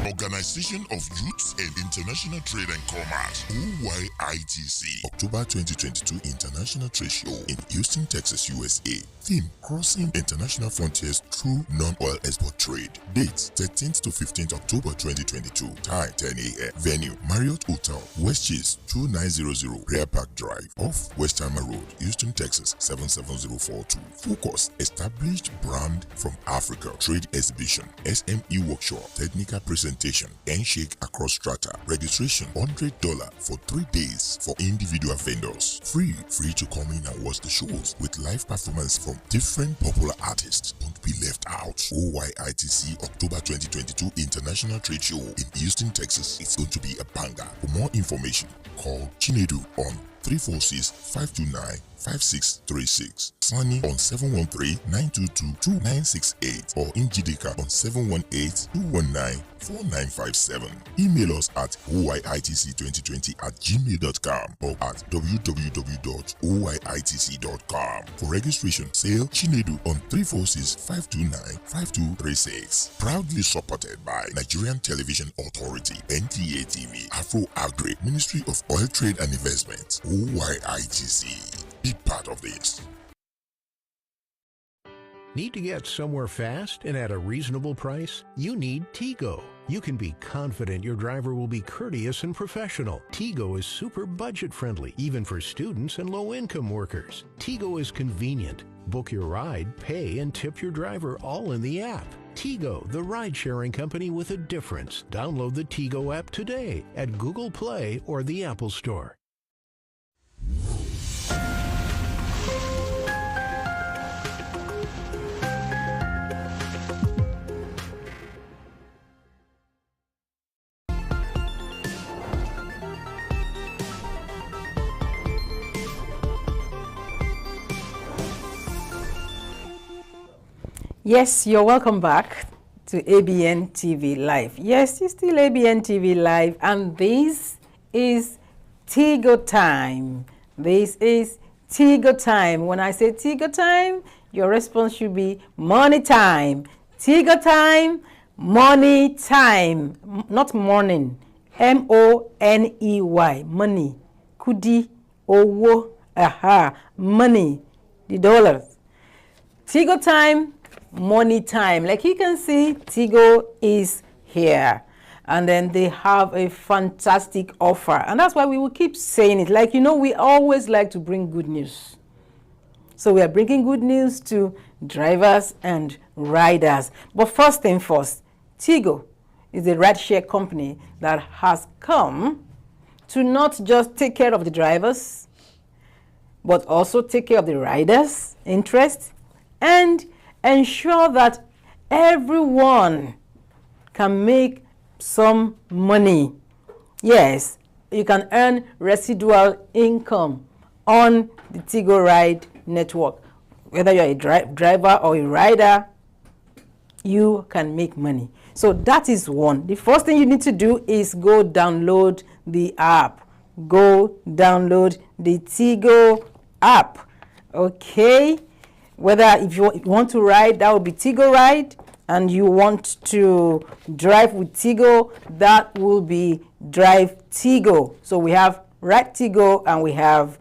[SPEAKER 5] Organization of Youth and International Trade and Commerce, OYITC, October 2022 International Trade Show in Houston, Texas, USA. Theme: Crossing International Frontiers Through Non-Oil Export Trade. Dates: 13th to 15th October 2022. Time: 10 a.m. Venue: Marriott Hotel, West Chase, 2900 Prayer Park Drive, off Westheimer Road, Houston, Texas, 77042. Focus: Established Brand from Africa. Trade Exhibition, SME Workshop, Technical Presentation, Handshake Across Strata. Registration $100 for 3 days for individual vendors. Free to come in and watch the shows with live performance from different popular artists. Don't be left out. OYITC October 2022 International Trade Show in Houston, Texas. It's going to be a banger. For more information, call Chinedu on 346-529-5636, Sunny on 713-922-2968, or Njideka on 718-219-4957. Email us at oyitc2020@gmail.com or at www.oyitc.com. For registration, sale Chinedu on 346-529-5236. Proudly supported by Nigerian Television Authority, NTA TV, Afro Agri, Ministry of Oil Trade and Investment, OYITC. Be part of this.
[SPEAKER 6] Need to get somewhere fast and at a reasonable price? You need Tigo. You can be confident your driver will be courteous and professional. Tigo is super budget friendly, even for students and low-income workers. Tigo is convenient. Book your ride, pay, and tip your driver all in the app. Tigo, the ride-sharing company with a difference. Download the Tigo app today at Google Play or the Apple Store.
[SPEAKER 4] Yes, you're welcome back to ABN TV Live. Yes, it's still ABN TV Live, and this is Tigo time. This is Tigo time. When I say Tigo time, your response should be money time. Tigo time, money time. Not morning. M-O-N-E-Y. Money. Kudi, owo, aha, money. The dollars. Tigo time, money time. Like you can see, Tigo is here. And then they have a fantastic offer. And that's why we will keep saying it. Like, you know, we always like to bring good news. So we are bringing good news to drivers and riders. But first thing first, Tigo is a rideshare company that has come to not just take care of the drivers, but also take care of the riders' interests and ensure that everyone can make some money. Yes, you can earn residual income on the Tigo Ride network. Whether you're a driver or a rider, you can make money. So that is one. The first thing you need to do is go download the app. Go download the Tigo app. Okay? Whether if you want to ride, that will be Tigo Ride. And you want to drive with Tigo, that will be Drive Tigo. So we have Ride Tigo and we have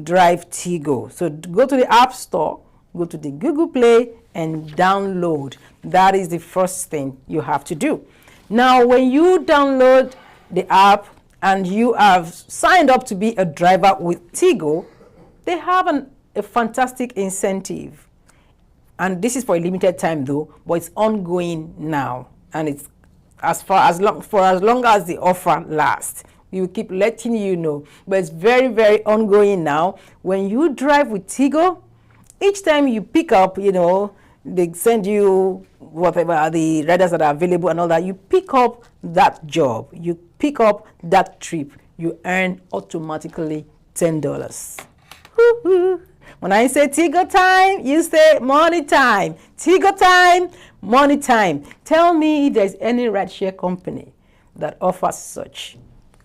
[SPEAKER 4] Drive Tigo. So go to the App Store, go to the Google Play and download. That is the first thing you have to do. Now, when you download the app and you have signed up to be a driver with Tigo, they have a fantastic incentive. And this is for a limited time though, but it's ongoing now. And it's for as long as the offer lasts. We will keep letting you know. But it's very, very ongoing now. When you drive with Tigo, each time you pick up, you know, they send you whatever the riders that are available and all that. You pick up that job. You pick up that trip. You earn automatically $10. When I say Tigo time, you say money time. Tigo time, money time. Tell me if there's any rideshare company that offers such.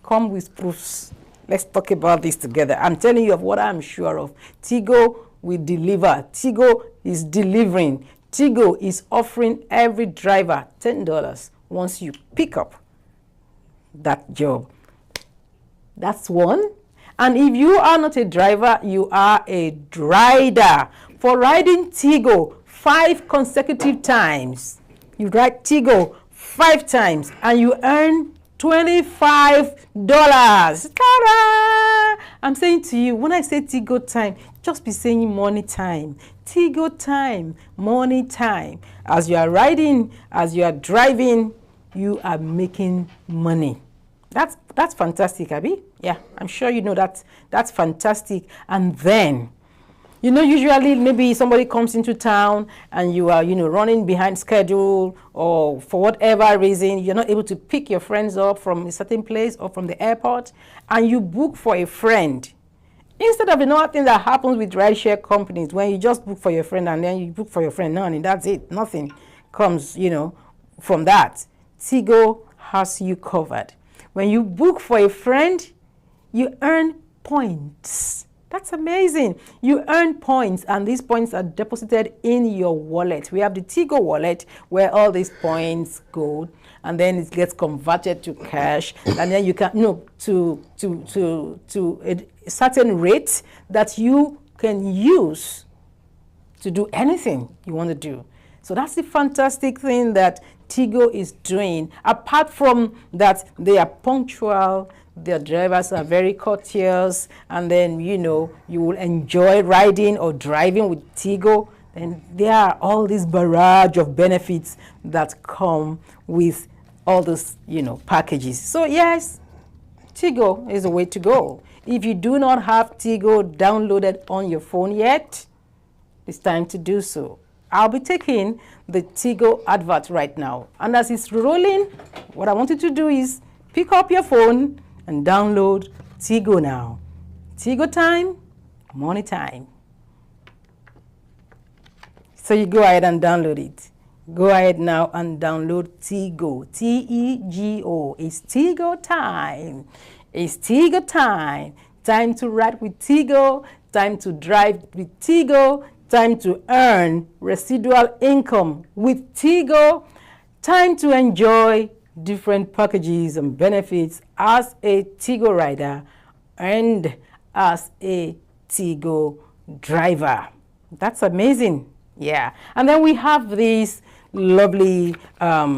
[SPEAKER 4] Come with proofs. Let's talk about this together. I'm telling you of what I'm sure of. Tigo will deliver. Tigo is delivering. Tigo is offering every driver $10 once you pick up that job. That's one. And if you are not a driver, you are a rider. For riding Tigo 5 consecutive times, you ride Tigo 5 times and you earn $25. Ta-da! I'm saying to you, when I say Tigo time, just be saying money time. Tigo time, money time. As you are riding, as you are driving, you are making money. That's fantastic, Abby. Yeah, I'm sure you know that. That's fantastic. And then, you know, usually maybe somebody comes into town and you are, you know, running behind schedule, or for whatever reason, you're not able to pick your friends up from a certain place or from the airport, and you book for a friend. Instead of another thing that happens with rideshare companies, when you just book for your friend and then you book for your friend, no, and that's it. Nothing comes, you know, from that. Tigo has you covered. When you book for a friend, you earn points. That's amazing. You earn points, and these points are deposited in your wallet. We have the Tigo wallet where all these points go, and then it gets converted to cash, and then you can, you know, to a certain rate that you can use to do anything you want to do. So that's the fantastic thing that Tigo is doing. Apart from that, they are punctual, their drivers are very courteous, and then, you know, you will enjoy riding or driving with Tigo. And there are all these barrage of benefits that come with all those, you know, packages. So yes, Tigo is the way to go. If you do not have Tigo downloaded on your phone yet, it's time to do so. I'll be taking the Tigo advert right now. And as it's rolling, what I want you to do is pick up your phone and download Tigo now. Tigo time, money time. So you go ahead and download it. Go ahead now and download Tigo. T-E-G-O. It's Tigo time. It's Tigo time. Time to ride with Tigo. Time to drive with Tigo. Time to earn residual income with Tigo. Time to enjoy different packages and benefits as a Tigo rider and as a Tigo driver. That's amazing. Yeah. And then we have these lovely, these are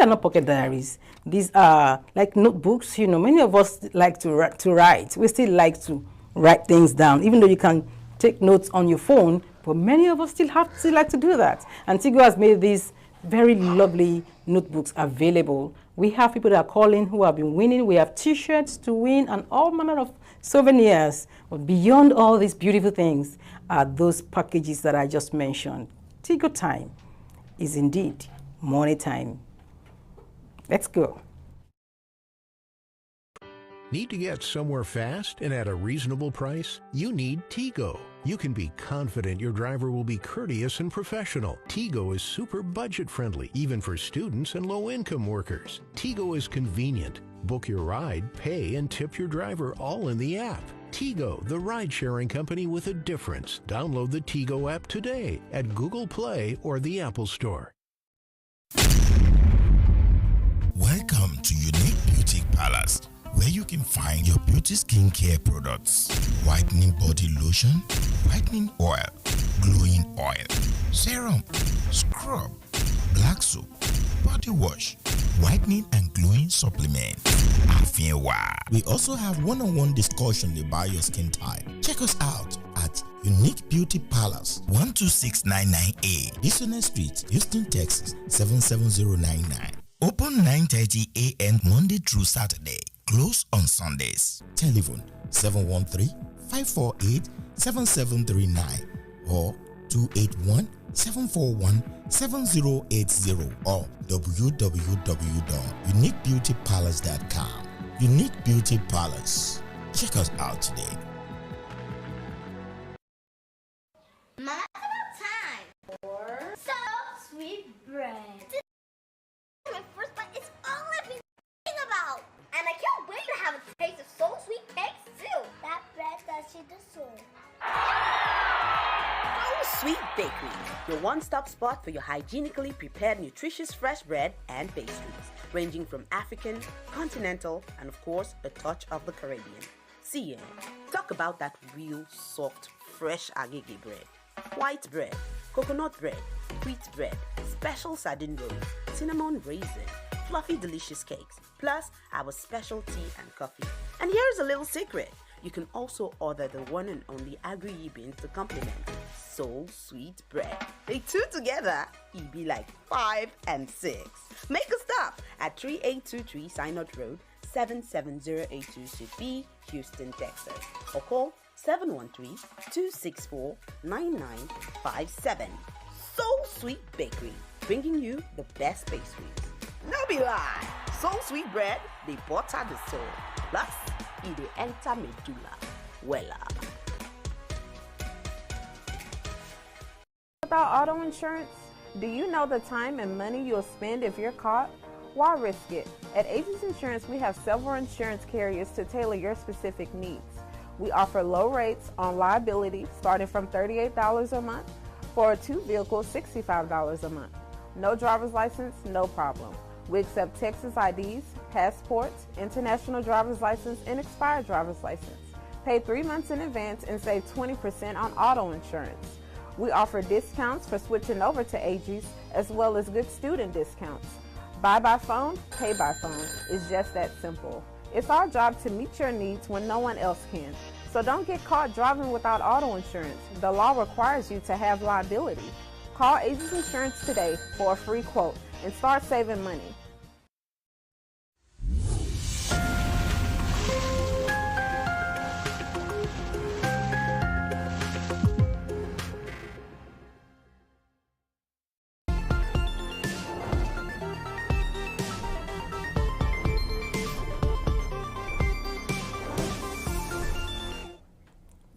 [SPEAKER 4] not pocket diaries. These are like notebooks. You know, many of us like to write. We still like to write things down, even though you can take notes on your phone, but many of us still like to do that. And Tigo has made these very lovely notebooks available. We have people that are calling who have been winning. We have t-shirts to win and all manner of souvenirs. But beyond all these beautiful things are those packages that I just mentioned. Tigo time is indeed money time. Let's go.
[SPEAKER 6] Need to get somewhere fast and at a reasonable price? You need Tigo. You can be confident your driver will be courteous and professional. Tigo is super budget friendly, even for students and low-income workers. Tigo is convenient. Book your ride, pay, and tip your driver all in the app. Tigo, the ride-sharing company with a difference. Download the Tigo app today at Google Play or the Apple Store.
[SPEAKER 2] Welcome to Unique Beauty Palace, where you can find your beauty skincare products: whitening body lotion, whitening oil, glowing oil, serum, scrub, black soap, body wash, whitening and glowing supplement. We also have one-on-one discussion about your skin type. Check us out at Unique Beauty Palace, 12699A, Eastern Street, Houston, Texas, 77099. Open 9:30 a.m. Monday through Saturday. Close on Sundays. Telephone 713-548-7739 or 281-741-7080 or www.uniquebeautypalace.com. Unique Beauty Palace. Check us out today.
[SPEAKER 12] sweet bread. My first bite is all I've been thinking about. And I can't wait to have a taste of so sweet cakes too. That bread touches the soul.
[SPEAKER 13] So Sweet Bakery, your one-stop spot for your hygienically prepared, nutritious fresh bread and pastries, ranging from African, continental, and of course, a touch of the Caribbean. See, talk about that real, soft, fresh agege bread, white bread, coconut bread, wheat bread, special sardine rolls, cinnamon raisin, fluffy delicious cakes, plus our special tea and coffee. And here's a little secret. You can also order the one and only agri beans to complement So Sweet Bread. They two together, it be like 5 and 6. Make a stop at 3823 Synod Road, 77082 Suite B, Houston, Texas. Or call 713-264-9957. So Sweet Bakery, bringing you the best pastries. No be lie, So Sweet Bread, they butter the soul. Plus, it dey enter medulla. Wella.
[SPEAKER 14] Without auto insurance, do you know the time and money you'll spend if you're caught? Why risk it? At Aegis Insurance, we have several insurance carriers to tailor your specific needs. We offer low rates on liability starting from $38 a month. For a 2 vehicle, $65 a month. No driver's license, no problem. We accept Texas IDs, passports, international driver's license, and expired driver's license. Pay 3 months in advance and save 20% on auto insurance. We offer discounts for switching over to Aegis, as well as good student discounts. Buy by phone, pay by phone. It's just that simple. It's our job to meet your needs when no one else can. So don't get caught driving without auto insurance. The law requires you to have liability. Call Aegis Insurance today for a free quote and start saving money.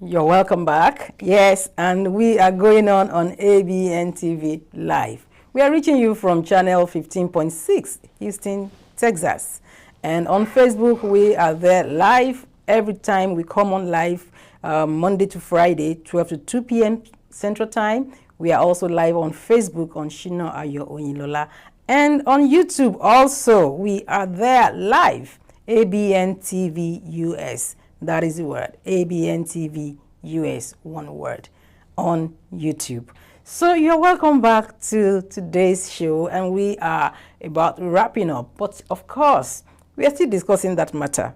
[SPEAKER 4] You're welcome back. Yes, and we are going on Abntv Live. We are reaching you from channel 15.6, Houston, Texas. And on Facebook, we are there live every time we come on live, Monday to Friday, 12 to 2 p.m. Central Time. We are also live on Facebook on SHINA Ayo OYINLOLA. And on YouTube also, we are there live, Abntv US. That is the word, Abntv US, one word, on YouTube. So you're welcome back to today's show, and we are about wrapping up. But of course, we are still discussing that matter.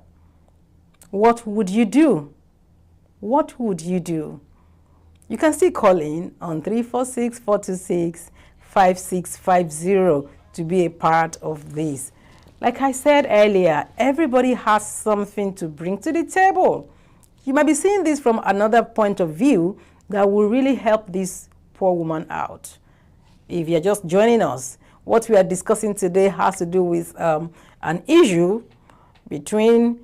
[SPEAKER 4] What would you do? What would you do? You can still call in on 346-426-5650 to be a part of this. Like I said earlier, everybody has something to bring to the table. You might be seeing this from another point of view that will really help this poor woman out. If you're just joining us, what we are discussing today has to do with an issue between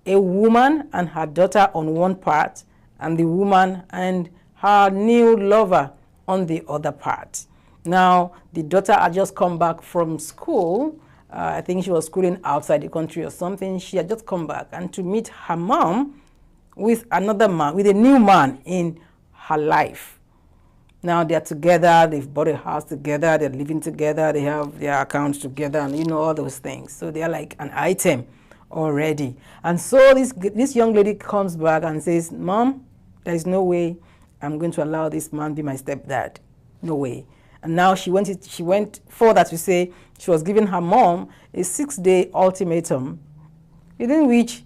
[SPEAKER 4] a woman and her daughter on one part, and the woman and her new lover on the other part. Now, the daughter had just come back from school. I think she was schooling outside the country or something. She had just come back and to meet her mom with another man, with a new man in her life. Now they're together, they've bought a house together, they're living together, they have their accounts together, and you know, all those things. So they're like an item already. And so this young lady comes back and says, Mom, there is no way I'm going to allow this man be my stepdad. No way. And now she went further to say she was giving her mom a 6-day ultimatum, within which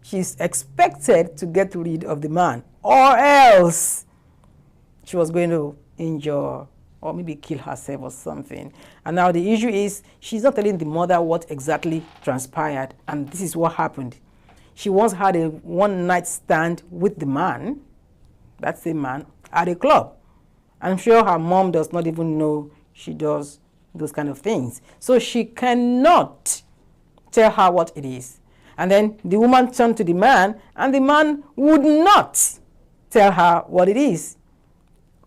[SPEAKER 4] she's expected to get rid of the man, or else she was going to injure or maybe kill herself or something. And now the issue is she's not telling the mother what exactly transpired, and this is what happened. She once had a one-night stand with the man, that's the man, at a club. I'm sure her mom does not even know she does those kind of things. So she cannot tell her what it is. And then the woman turned to the man, and the man would not tell her what it is.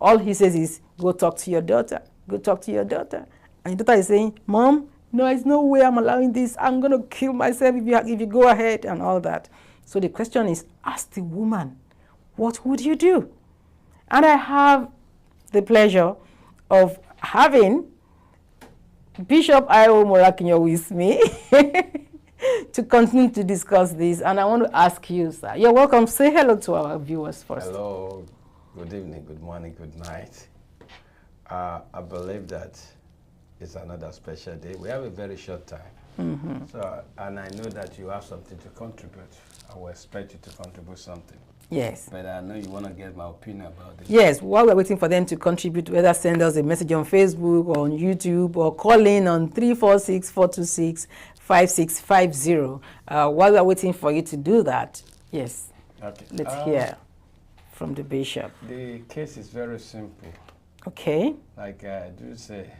[SPEAKER 4] All he says is, go talk to your daughter. go talk to your daughter. And your daughter is saying, Mom, no, there's no way I'm allowing this. I'm going to kill myself if you go ahead and all that. So the question is, ask the woman, what would you do? And I have the pleasure of having Bishop I.O. Morakinyo with me to continue to discuss this. And I want to ask you, sir. You're welcome. Say hello to our viewers first.
[SPEAKER 15] Hello. Good evening, good morning, good night. I believe that it's another special day. We have a very short time. So, and I know that you have something to contribute. I will expect you to contribute something.
[SPEAKER 4] Yes.
[SPEAKER 15] But I know you want to get my opinion about this.
[SPEAKER 4] Yes, while we're waiting for them to contribute, whether send us a message on Facebook or on YouTube or call in on 346-426-5650. While we're waiting for you to do that, yes,
[SPEAKER 15] okay.
[SPEAKER 4] Let's hear from the bishop.
[SPEAKER 15] The case is very simple.
[SPEAKER 4] Okay.
[SPEAKER 15] Like I do say,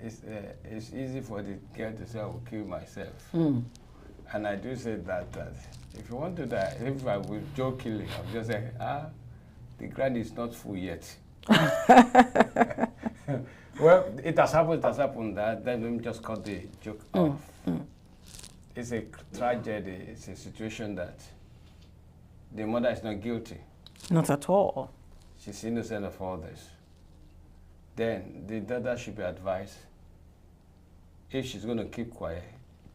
[SPEAKER 15] it's easy for the girl to say, I will kill myself. And I do say that if you want to die, if I will joke killing, I'll just say, the ground is not full yet. Well, it has happened that, then let me just cut the joke off. It's a tragedy, it's a situation that the mother is not guilty.
[SPEAKER 4] Not at all.
[SPEAKER 15] She's innocent of all this. Then the daughter should be advised, if she's going to keep quiet,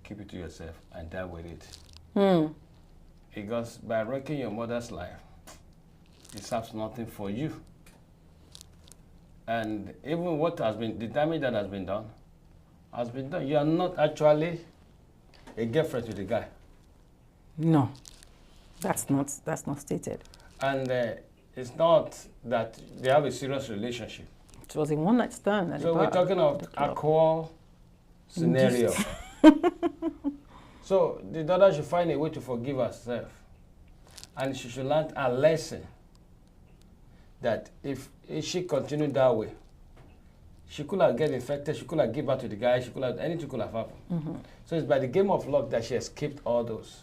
[SPEAKER 15] keep it to yourself and die with it. Because by wrecking your mother's life, it serves nothing for you. And even what has been, the damage that has been done. You are not actually a girlfriend with the guy.
[SPEAKER 4] No, that's not stated.
[SPEAKER 15] And it's not that they have a serious relationship.
[SPEAKER 4] It was a one-night stand.
[SPEAKER 15] So we're talking of a core scenario. So the daughter should find a way to forgive herself. And she should learn a lesson that if she continued that way, she could have get infected, she could have given birth to the guy, she could have, anything could have happened. So it's by the game of luck that she escaped all those.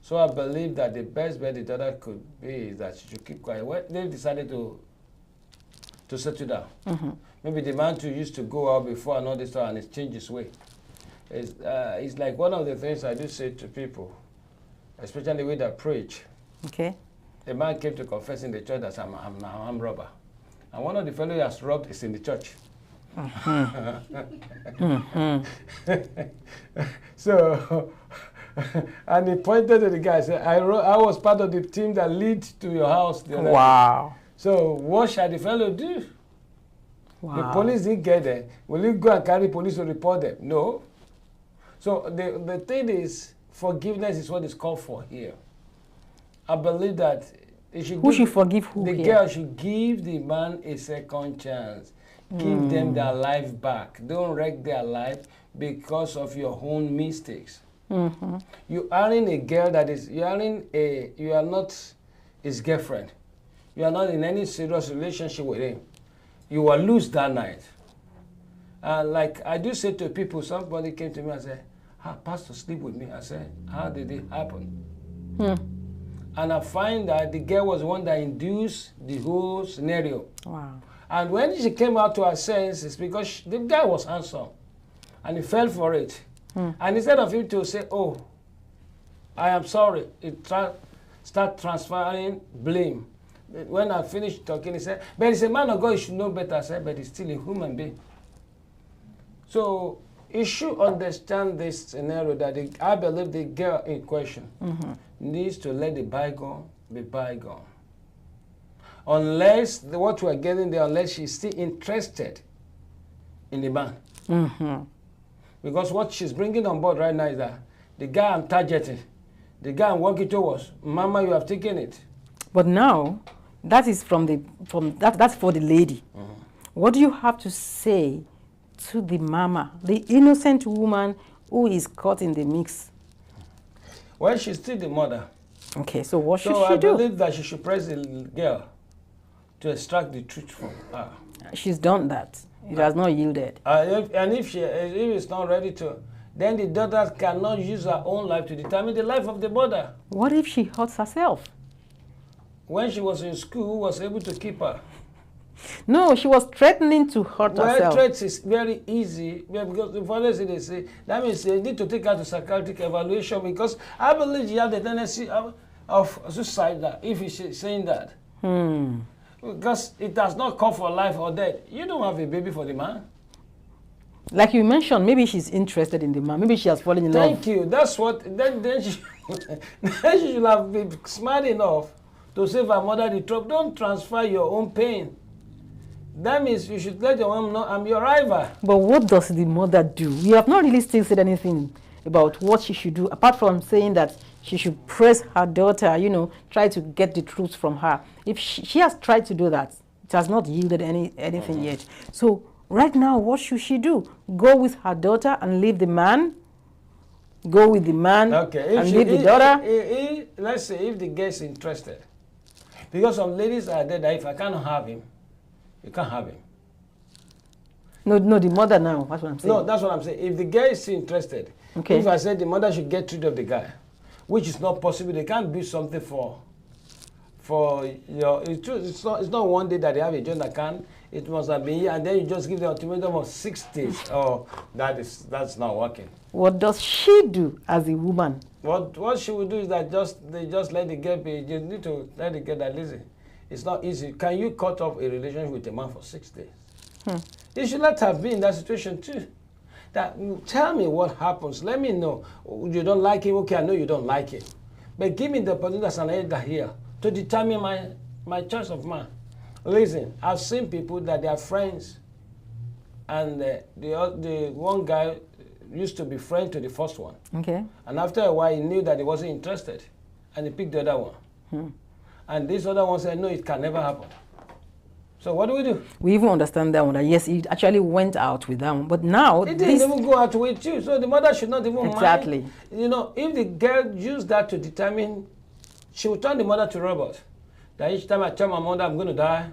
[SPEAKER 15] So I believe that the best bet the daughter could be is that she should keep quiet. Well, they decided to settle down. Maybe the man too used to go out before and all this stuff and it's changed his way. It's like one of the things I do say to people, especially with that preach.
[SPEAKER 4] Okay.
[SPEAKER 15] A man came to confess in the church that I'm robber. And one of the fellows he has robbed is in the church. So, and he pointed to the guy and said, I was part of the team that lead to your house the other day. So what shall the fellow do? The police didn't get there. Will he go and carry police to report them? No. So the thing is, forgiveness is what is called for here. I believe that
[SPEAKER 4] who should forgive who?
[SPEAKER 15] The girl should give the man a second chance. Give them their life back. Don't wreck their life because of your own mistakes. You aren't a girl that is, you are not his girlfriend. You are not in any serious relationship with him. You were loose that night. Like I do say to people, somebody came to me and said, Pastor, sleep with me. I said, how did it happen? And I find that the girl was one that induced the whole scenario. And when she came out to her senses, because the guy was handsome, and he fell for it. And instead of him to say, oh, I am sorry, it start transferring blame. When I finished talking, he said, but he's a man of God, he should know better. I said, but he's still a human being. So you should understand this scenario that I believe the girl in question needs to let the bygone be bygone. Unless what we're getting there, unless she's still interested in the man. Because what she's bringing on board right now is that the guy I'm targeting, the guy I'm working towards, Mama, you have taken it.
[SPEAKER 4] But now, that is that's for the lady. What do you have to say to the mama, the innocent woman who is caught in the mix?
[SPEAKER 15] Well, she's still the mother.
[SPEAKER 4] Okay, so what should
[SPEAKER 15] she do? So I believe that she should press the girl to extract the truth from her.
[SPEAKER 4] She's done that. It has not yielded.
[SPEAKER 15] If it's not ready to, then the daughter cannot use her own life to determine the life of the mother.
[SPEAKER 4] What if she hurts herself?
[SPEAKER 15] when she was in school, was able to keep her.
[SPEAKER 4] No, she was threatening to hurt herself.
[SPEAKER 15] Well, threats is very easy because the fathers they say that means they need to take her to psychiatric evaluation because I believe she has the tendency of suicide if she's saying that. Because it does not come for life or death. You don't have a baby for the man.
[SPEAKER 4] Like you mentioned, maybe she's interested in the man. Maybe she has fallen in love.
[SPEAKER 15] Thank you. That's what. Then she, then she should have been smart enough to save her mother the trouble. Don't transfer your own pain. That means you should let your mom know I'm your rival.
[SPEAKER 4] But what does the mother do? We have not really still said anything about what she should do, apart from saying that she should press her daughter, you know, try to get the truth from her. If she has tried to do that, it has not yielded anything yet. So right now, what should she do? Go with her daughter and leave the man? Go with the man and leave the daughter?
[SPEAKER 15] Let's say if the girl is interested. Because some ladies are there that if I cannot have him, you can't have him.
[SPEAKER 4] No, the mother now, that's what I'm saying.
[SPEAKER 15] No, that's what I'm saying. If the girl is interested, if I said the mother should get rid of the guy, which is not possible, they can't do something for your, it's not one day that they have a joint account, it must have been here, and then you just give the ultimatum of 6 days. Oh, that's not working.
[SPEAKER 4] What does she do as a woman?
[SPEAKER 15] What she will do is that they just let the girl be, you need to let the girl that listen. It's not easy. Can you cut off a relationship with a man for 6 days? You should not have been in that situation too. That tell me what happens. Let me know. You don't like him. Okay, I know you don't like him, but give me the opportunity as an elder here to determine my choice of man. Listen, I've seen people that they are friends, and the one guy used to be friend to the first one.
[SPEAKER 4] Okay.
[SPEAKER 15] And after a while, he knew that he wasn't interested, and he picked the other one. And this other one said, no, it can never happen. So what do?
[SPEAKER 4] We even understand that one, that yes, he actually went out with them, but now
[SPEAKER 15] it didn't even go out with you. So the mother should not even
[SPEAKER 4] exactly
[SPEAKER 15] mind. You know, if the girl used that to determine, she will turn the mother to robot. That each time I tell my mother I'm going to die,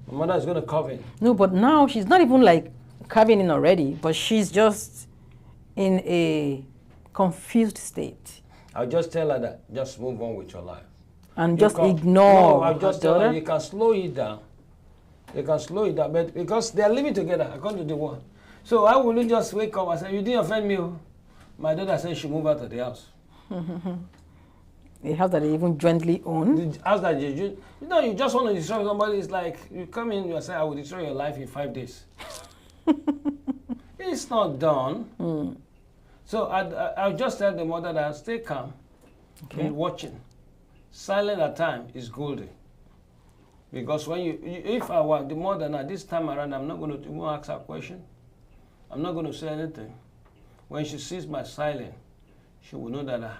[SPEAKER 15] my mother is going to cover in.
[SPEAKER 4] No, but now she's not even like carving in already, but she's just in a confused state.
[SPEAKER 15] I'll just tell her that just move on with your life.
[SPEAKER 4] And just ignore.
[SPEAKER 15] No, I'll just tell her you can slow it down. You can slow it down, but because they are living together according to the word. So why would you just wake up and say, you didn't offend me? My daughter said she moved out of the house.
[SPEAKER 4] The house that they even jointly own?
[SPEAKER 15] The house that you know, you just want to destroy somebody. It's like you come in, you say, I will destroy your life in 5 days. It's not done. So I'll just tell the mother that stay calm, be watching. Silent at time is golden. Because when if I were the mother now, this time around, I'm not going to even ask her a question. I'm not going to say anything. When she sees my silence, she will know that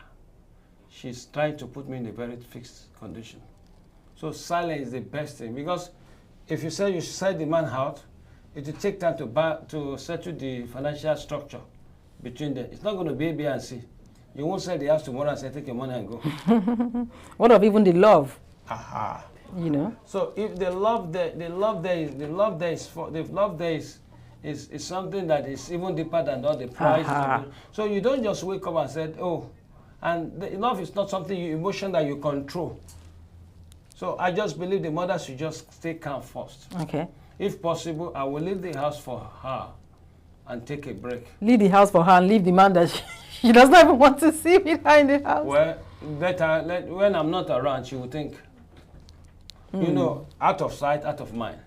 [SPEAKER 15] she's trying to put me in a very fixed condition. So silence is the best thing. Because if you say you should sell the man out, it will take time to settle the financial structure between them. It's not going to be A, B, and C. You won't sell the house tomorrow and say, take your money and go.
[SPEAKER 4] What of even the love?
[SPEAKER 15] Aha.
[SPEAKER 4] You know.
[SPEAKER 15] So if the love there is something that is even deeper than all the price. So you don't just wake up and say, oh, and the love is not something emotion that you control. So I just believe the mother should just stay calm first.
[SPEAKER 4] Okay.
[SPEAKER 15] If possible, I will leave the house for her and take a break.
[SPEAKER 4] Leave the house for her and leave the man that she does not even want to see with her in the house.
[SPEAKER 15] Well, better when I'm not around, she will think. You know, out of sight, out of mind.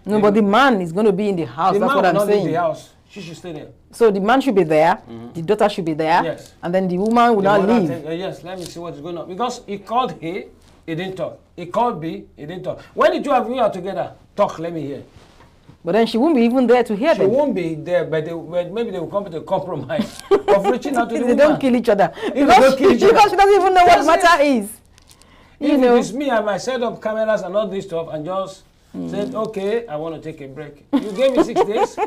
[SPEAKER 4] No, but the man is going to be in the house. That's what I'm saying.
[SPEAKER 15] The man will not leave the house. She should stay there.
[SPEAKER 4] So the man should be there, the daughter should be there,
[SPEAKER 15] yes.
[SPEAKER 4] And then the woman will not leave.
[SPEAKER 15] Yes, let me see what's going on. Because he called A, he didn't talk. He called B, he didn't talk. When the two of you are together, talk, let me hear.
[SPEAKER 4] But then she won't be even there to hear them.
[SPEAKER 15] She won't be there, but maybe they will come to a compromise of reaching out to the woman.
[SPEAKER 4] They don't kill each other. Because she doesn't even know what matter is.
[SPEAKER 15] If it is me, I might set up cameras and all this stuff and just said, okay, I want to take a break. You gave me 6 days.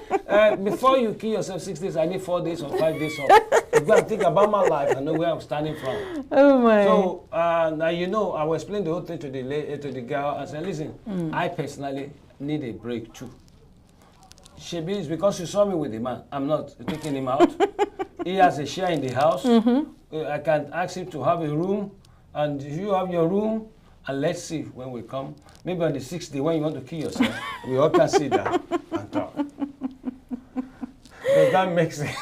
[SPEAKER 15] Before you kill yourself 6 days, I need 4 days or 5 days off. You got to think about my life and know where I'm standing from.
[SPEAKER 4] Oh my.
[SPEAKER 15] So now you know, I will explain the whole thing to the girl and say, listen, I personally need a break too. Maybe it's because you saw me with the man. I'm not taking him out. He has a share in the house. I can ask him to have a room, and you have your room, and let's see when we come. Maybe on the 6th day when you want to kill yourself, we all can sit down and talk. Does that make sense?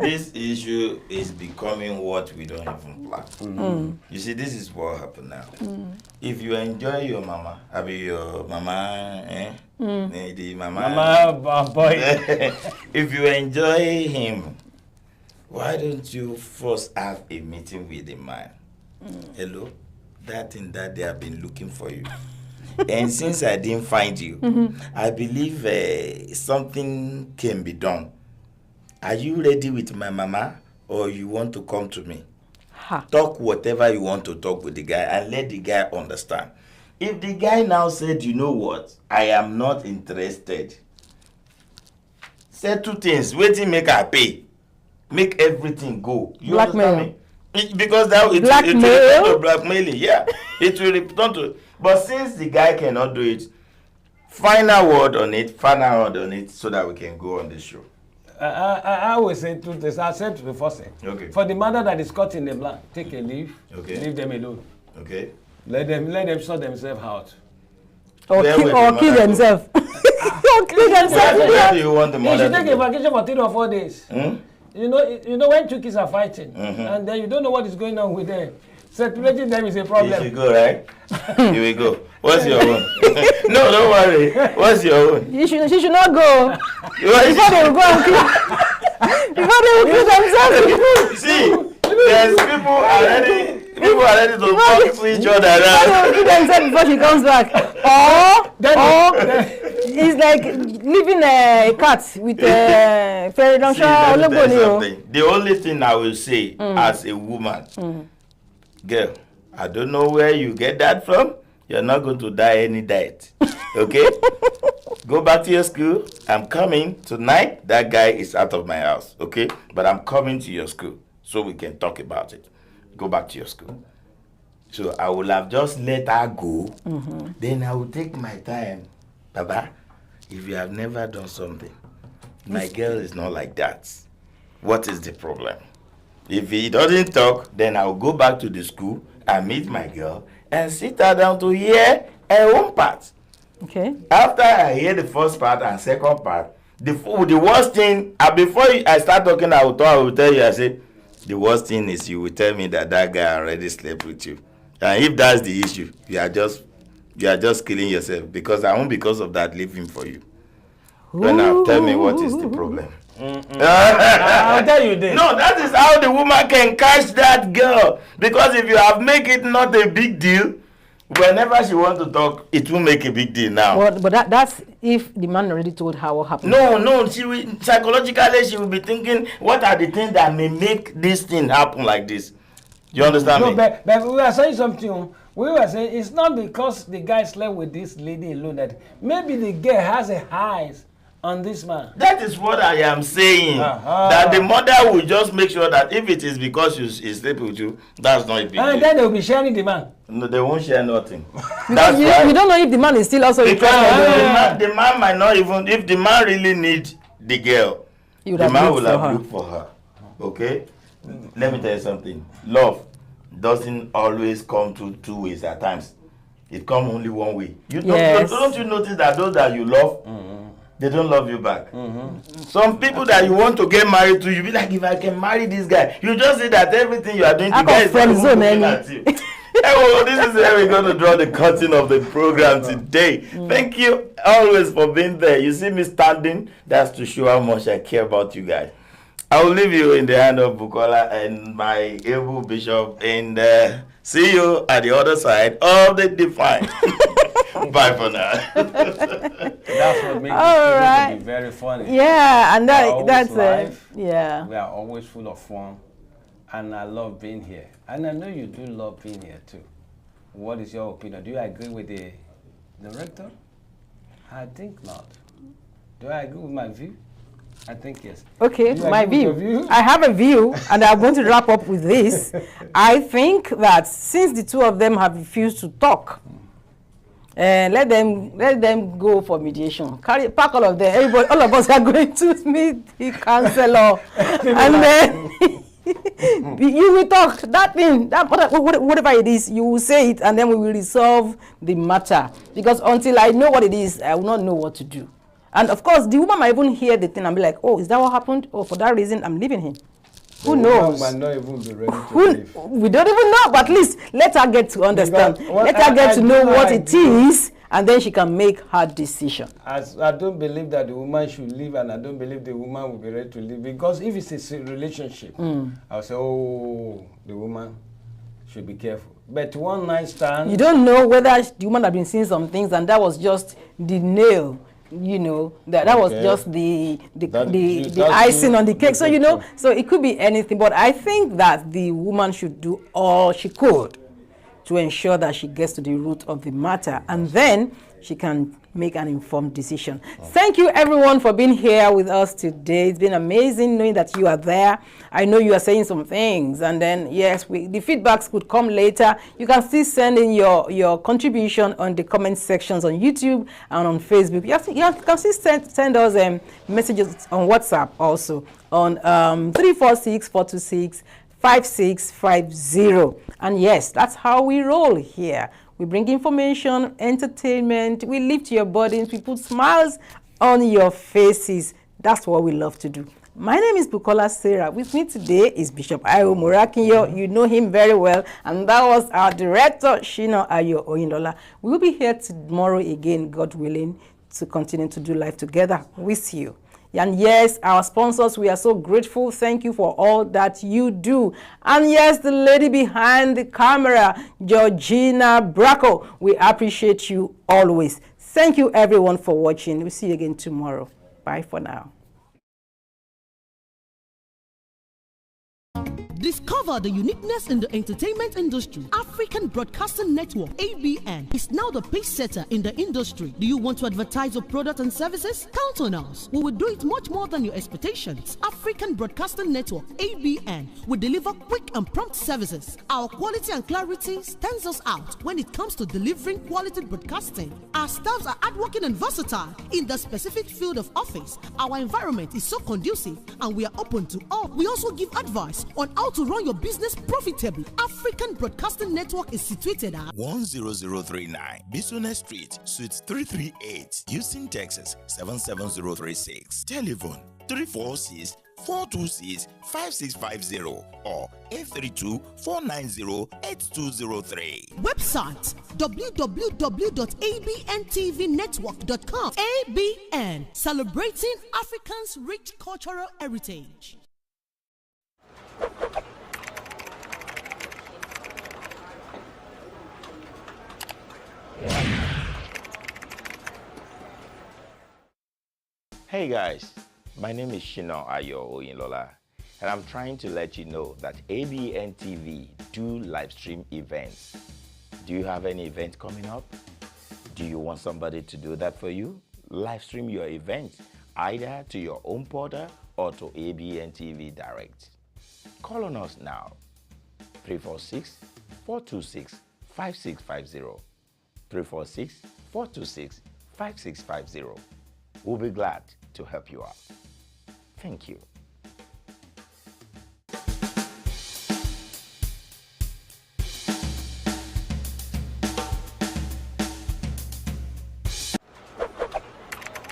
[SPEAKER 3] This issue is becoming what we don't even plan. You see, this is what happened now. If you enjoy your mama, your mama, the mama
[SPEAKER 15] boy.
[SPEAKER 3] If you enjoy him, why don't you first have a meeting with the man? Hello, that thing that they have been looking for you. And since I didn't find you, I believe something can be done. Are you ready with my mama, or you want to come to me? Talk whatever you want to talk with the guy and let the guy understand. If the guy now said, you know what, I am not interested, say two things, waiting, make her pay. Make everything go. You understand me? Because that it will return to blackmailing. Yeah, it will return to. But since the guy cannot do it, final word on it, so that we can go on the show.
[SPEAKER 15] I always say two things. I said to the first thing.
[SPEAKER 3] Okay.
[SPEAKER 15] For the mother that is caught in the blind, take a leave.
[SPEAKER 3] Okay.
[SPEAKER 15] Leave them alone.
[SPEAKER 3] Okay.
[SPEAKER 15] Let them sort themselves out.
[SPEAKER 4] Or kill themselves. Or kill themselves.
[SPEAKER 3] Where do you want the mother?
[SPEAKER 15] You should take a vacation for 3 or 4 days. You know when two kids are fighting, and then you don't know what is going on with them. Separating them is a problem.
[SPEAKER 3] You should go, right? Here we go. What's your own? No, don't worry. What's your own?
[SPEAKER 4] She should not go. Before they will go and kill. Before they will kill themselves.
[SPEAKER 3] See, there's people are ready to talk to each other.
[SPEAKER 4] Before they will kill themselves before she comes back. Or it's like leaving a cat with a fairy don't show.
[SPEAKER 3] The only thing I will say as a woman, girl, I don't know where you get that from. You're not going to die any diet. Okay? Go back to your school. I'm coming tonight. That guy is out of my house. Okay? But I'm coming to your school so we can talk about it. Go back to your school. So I will have just let her go. Then I will take my time. Baba, if you have never done something, my girl is not like that. What is the problem? If he doesn't talk, then I'll go back to the school and meet my girl and sit her down to hear her own part.
[SPEAKER 4] Okay.
[SPEAKER 3] After I hear the first part and second part, the worst thing, before I start talking, I will tell you, I say, the worst thing is you will tell me that guy already slept with you. And if that's the issue, you are just killing yourself, because I won't, because of that, leave him for you. Then now tell me what is the problem.
[SPEAKER 15] I'll tell you this.
[SPEAKER 3] No, that is how the woman can catch that girl. Because if you have make it not a big deal, whenever she wants to talk, it will make a big deal now.
[SPEAKER 4] But that's if the man already told her what happened.
[SPEAKER 3] No, psychologically she will be thinking, what are the things that may make this thing happen like this? You understand me?
[SPEAKER 15] But we are saying something. We were saying it's not because the guy slept with this lady alone, that maybe the girl has a eyes on this man.
[SPEAKER 3] That is what I am saying. That the mother will just make sure that if it is because he slept with you, that's not a big deal.
[SPEAKER 15] And then they will be sharing the man.
[SPEAKER 3] No, they won't share nothing.
[SPEAKER 4] Because you don't know if the man is still also
[SPEAKER 3] interested. The man might not even, if the man really needs the girl, the man will have looked for her. Okay? Let me tell you something. Love doesn't always come to two ways at times. It comes only one way. Don't you notice that those that you love, they don't love you back? Some people that you want to get married to, you be like, if I can marry this guy, you just say that everything you are doing, the guy is looking at you. This is where we're going to draw the curtain of the program today. Thank you always for being there. You see me standing, that's to show how much I care about you guys. I will leave you in the hand of Bukola and my able bishop, and see you at the other side of the define. Bye for now.
[SPEAKER 15] That's what makes it to be very funny.
[SPEAKER 4] Yeah, and that's
[SPEAKER 15] live.
[SPEAKER 4] Yeah.
[SPEAKER 15] We are always full of fun, and I love being here. And I know you do love being here too. What is your opinion? Do you agree with the director? I think not. Do I agree with my view? I think yes.
[SPEAKER 4] Okay, my view. I have a view, and I'm going to wrap up with this. I think that since the two of them have refused to talk, let them go for mediation. Pack all of them. Everybody, all of us are going to meet the counselor, and then You will talk that thing, that whatever it is, you will say it, and then we will resolve the matter. Because until I know what it is, I will not know what to do. And of course, the woman might even hear the thing and be like, "Oh, is that what happened? Oh, for that reason, I'm leaving him." Who knows?
[SPEAKER 15] Might not even be ready to leave.
[SPEAKER 4] We don't even know, but at least let her get to understand. Let her get to know what it is, and then she can make her decision.
[SPEAKER 15] As I don't believe that the woman should leave, and I don't believe the woman will be ready to leave, because if it's a relationship, I'll say, oh, the woman should be careful. But one night stand,
[SPEAKER 4] you don't know whether the woman had been seeing some things, and that was just the nail. You know, that was just the icing on the cake. So, you know, so it could be anything. But I think that the woman should do all she could to ensure that she gets to the root of the matter, and then she can make an informed decision. Thank you, everyone, for being here with us today. It's been amazing knowing that you are there. I know you are saying some things, and then, yes, the feedbacks could come later. You can still send in your contribution on the comment sections on YouTube and on Facebook. You can still send us messages on WhatsApp also on 346-426-5650. And yes, that's how we roll here. We bring information, entertainment, we lift your burdens, we put smiles on your faces. That's what we love to do. My name is Bukola Sarah. With me today is Bishop Ayo Morakinyo. You know him very well. And that was our director, SHINA Ayo OYINLOLA. We will be here tomorrow again, God willing, to continue to do life together with you. And yes, our sponsors, we are so grateful. Thank you for all that you do. And yes, the lady behind the camera, Georgina Bracco, we appreciate you always. Thank you, everyone, for watching. We'll see you again tomorrow. Bye for now.
[SPEAKER 1] Discover the uniqueness in the entertainment industry. African Broadcasting Network, ABN, is now the pace setter in the industry. Do you want to advertise your product and services? Count on us. We will do it much more than your expectations. African Broadcasting Network, ABN, will deliver quick and prompt services. Our quality and clarity stands us out when it comes to delivering quality broadcasting. Our staffs are hardworking and versatile in the specific field of office. Our environment is so conducive, and we are open to all. We also give advice on how to run your business profitably. African Broadcasting Network is situated at
[SPEAKER 2] 10039 Bisunet Street, Suite 338, Houston, Texas 77036. Telephone 346-426-5650 or 832-490-8203.
[SPEAKER 1] Website www.abntvnetwork.com. ABN, celebrating Africans' rich cultural heritage.
[SPEAKER 3] Hey guys, my name is SHINA Ayo OYINLOLA, and I'm trying to let you know that Abntv do live stream events. Do you have any event coming up? Do you want somebody to do that for you? Live stream your event either to your own portal or to Abntv Direct. Call on us now, 346-426-5650, 346-426-5650. We'll be glad to help you out. Thank you.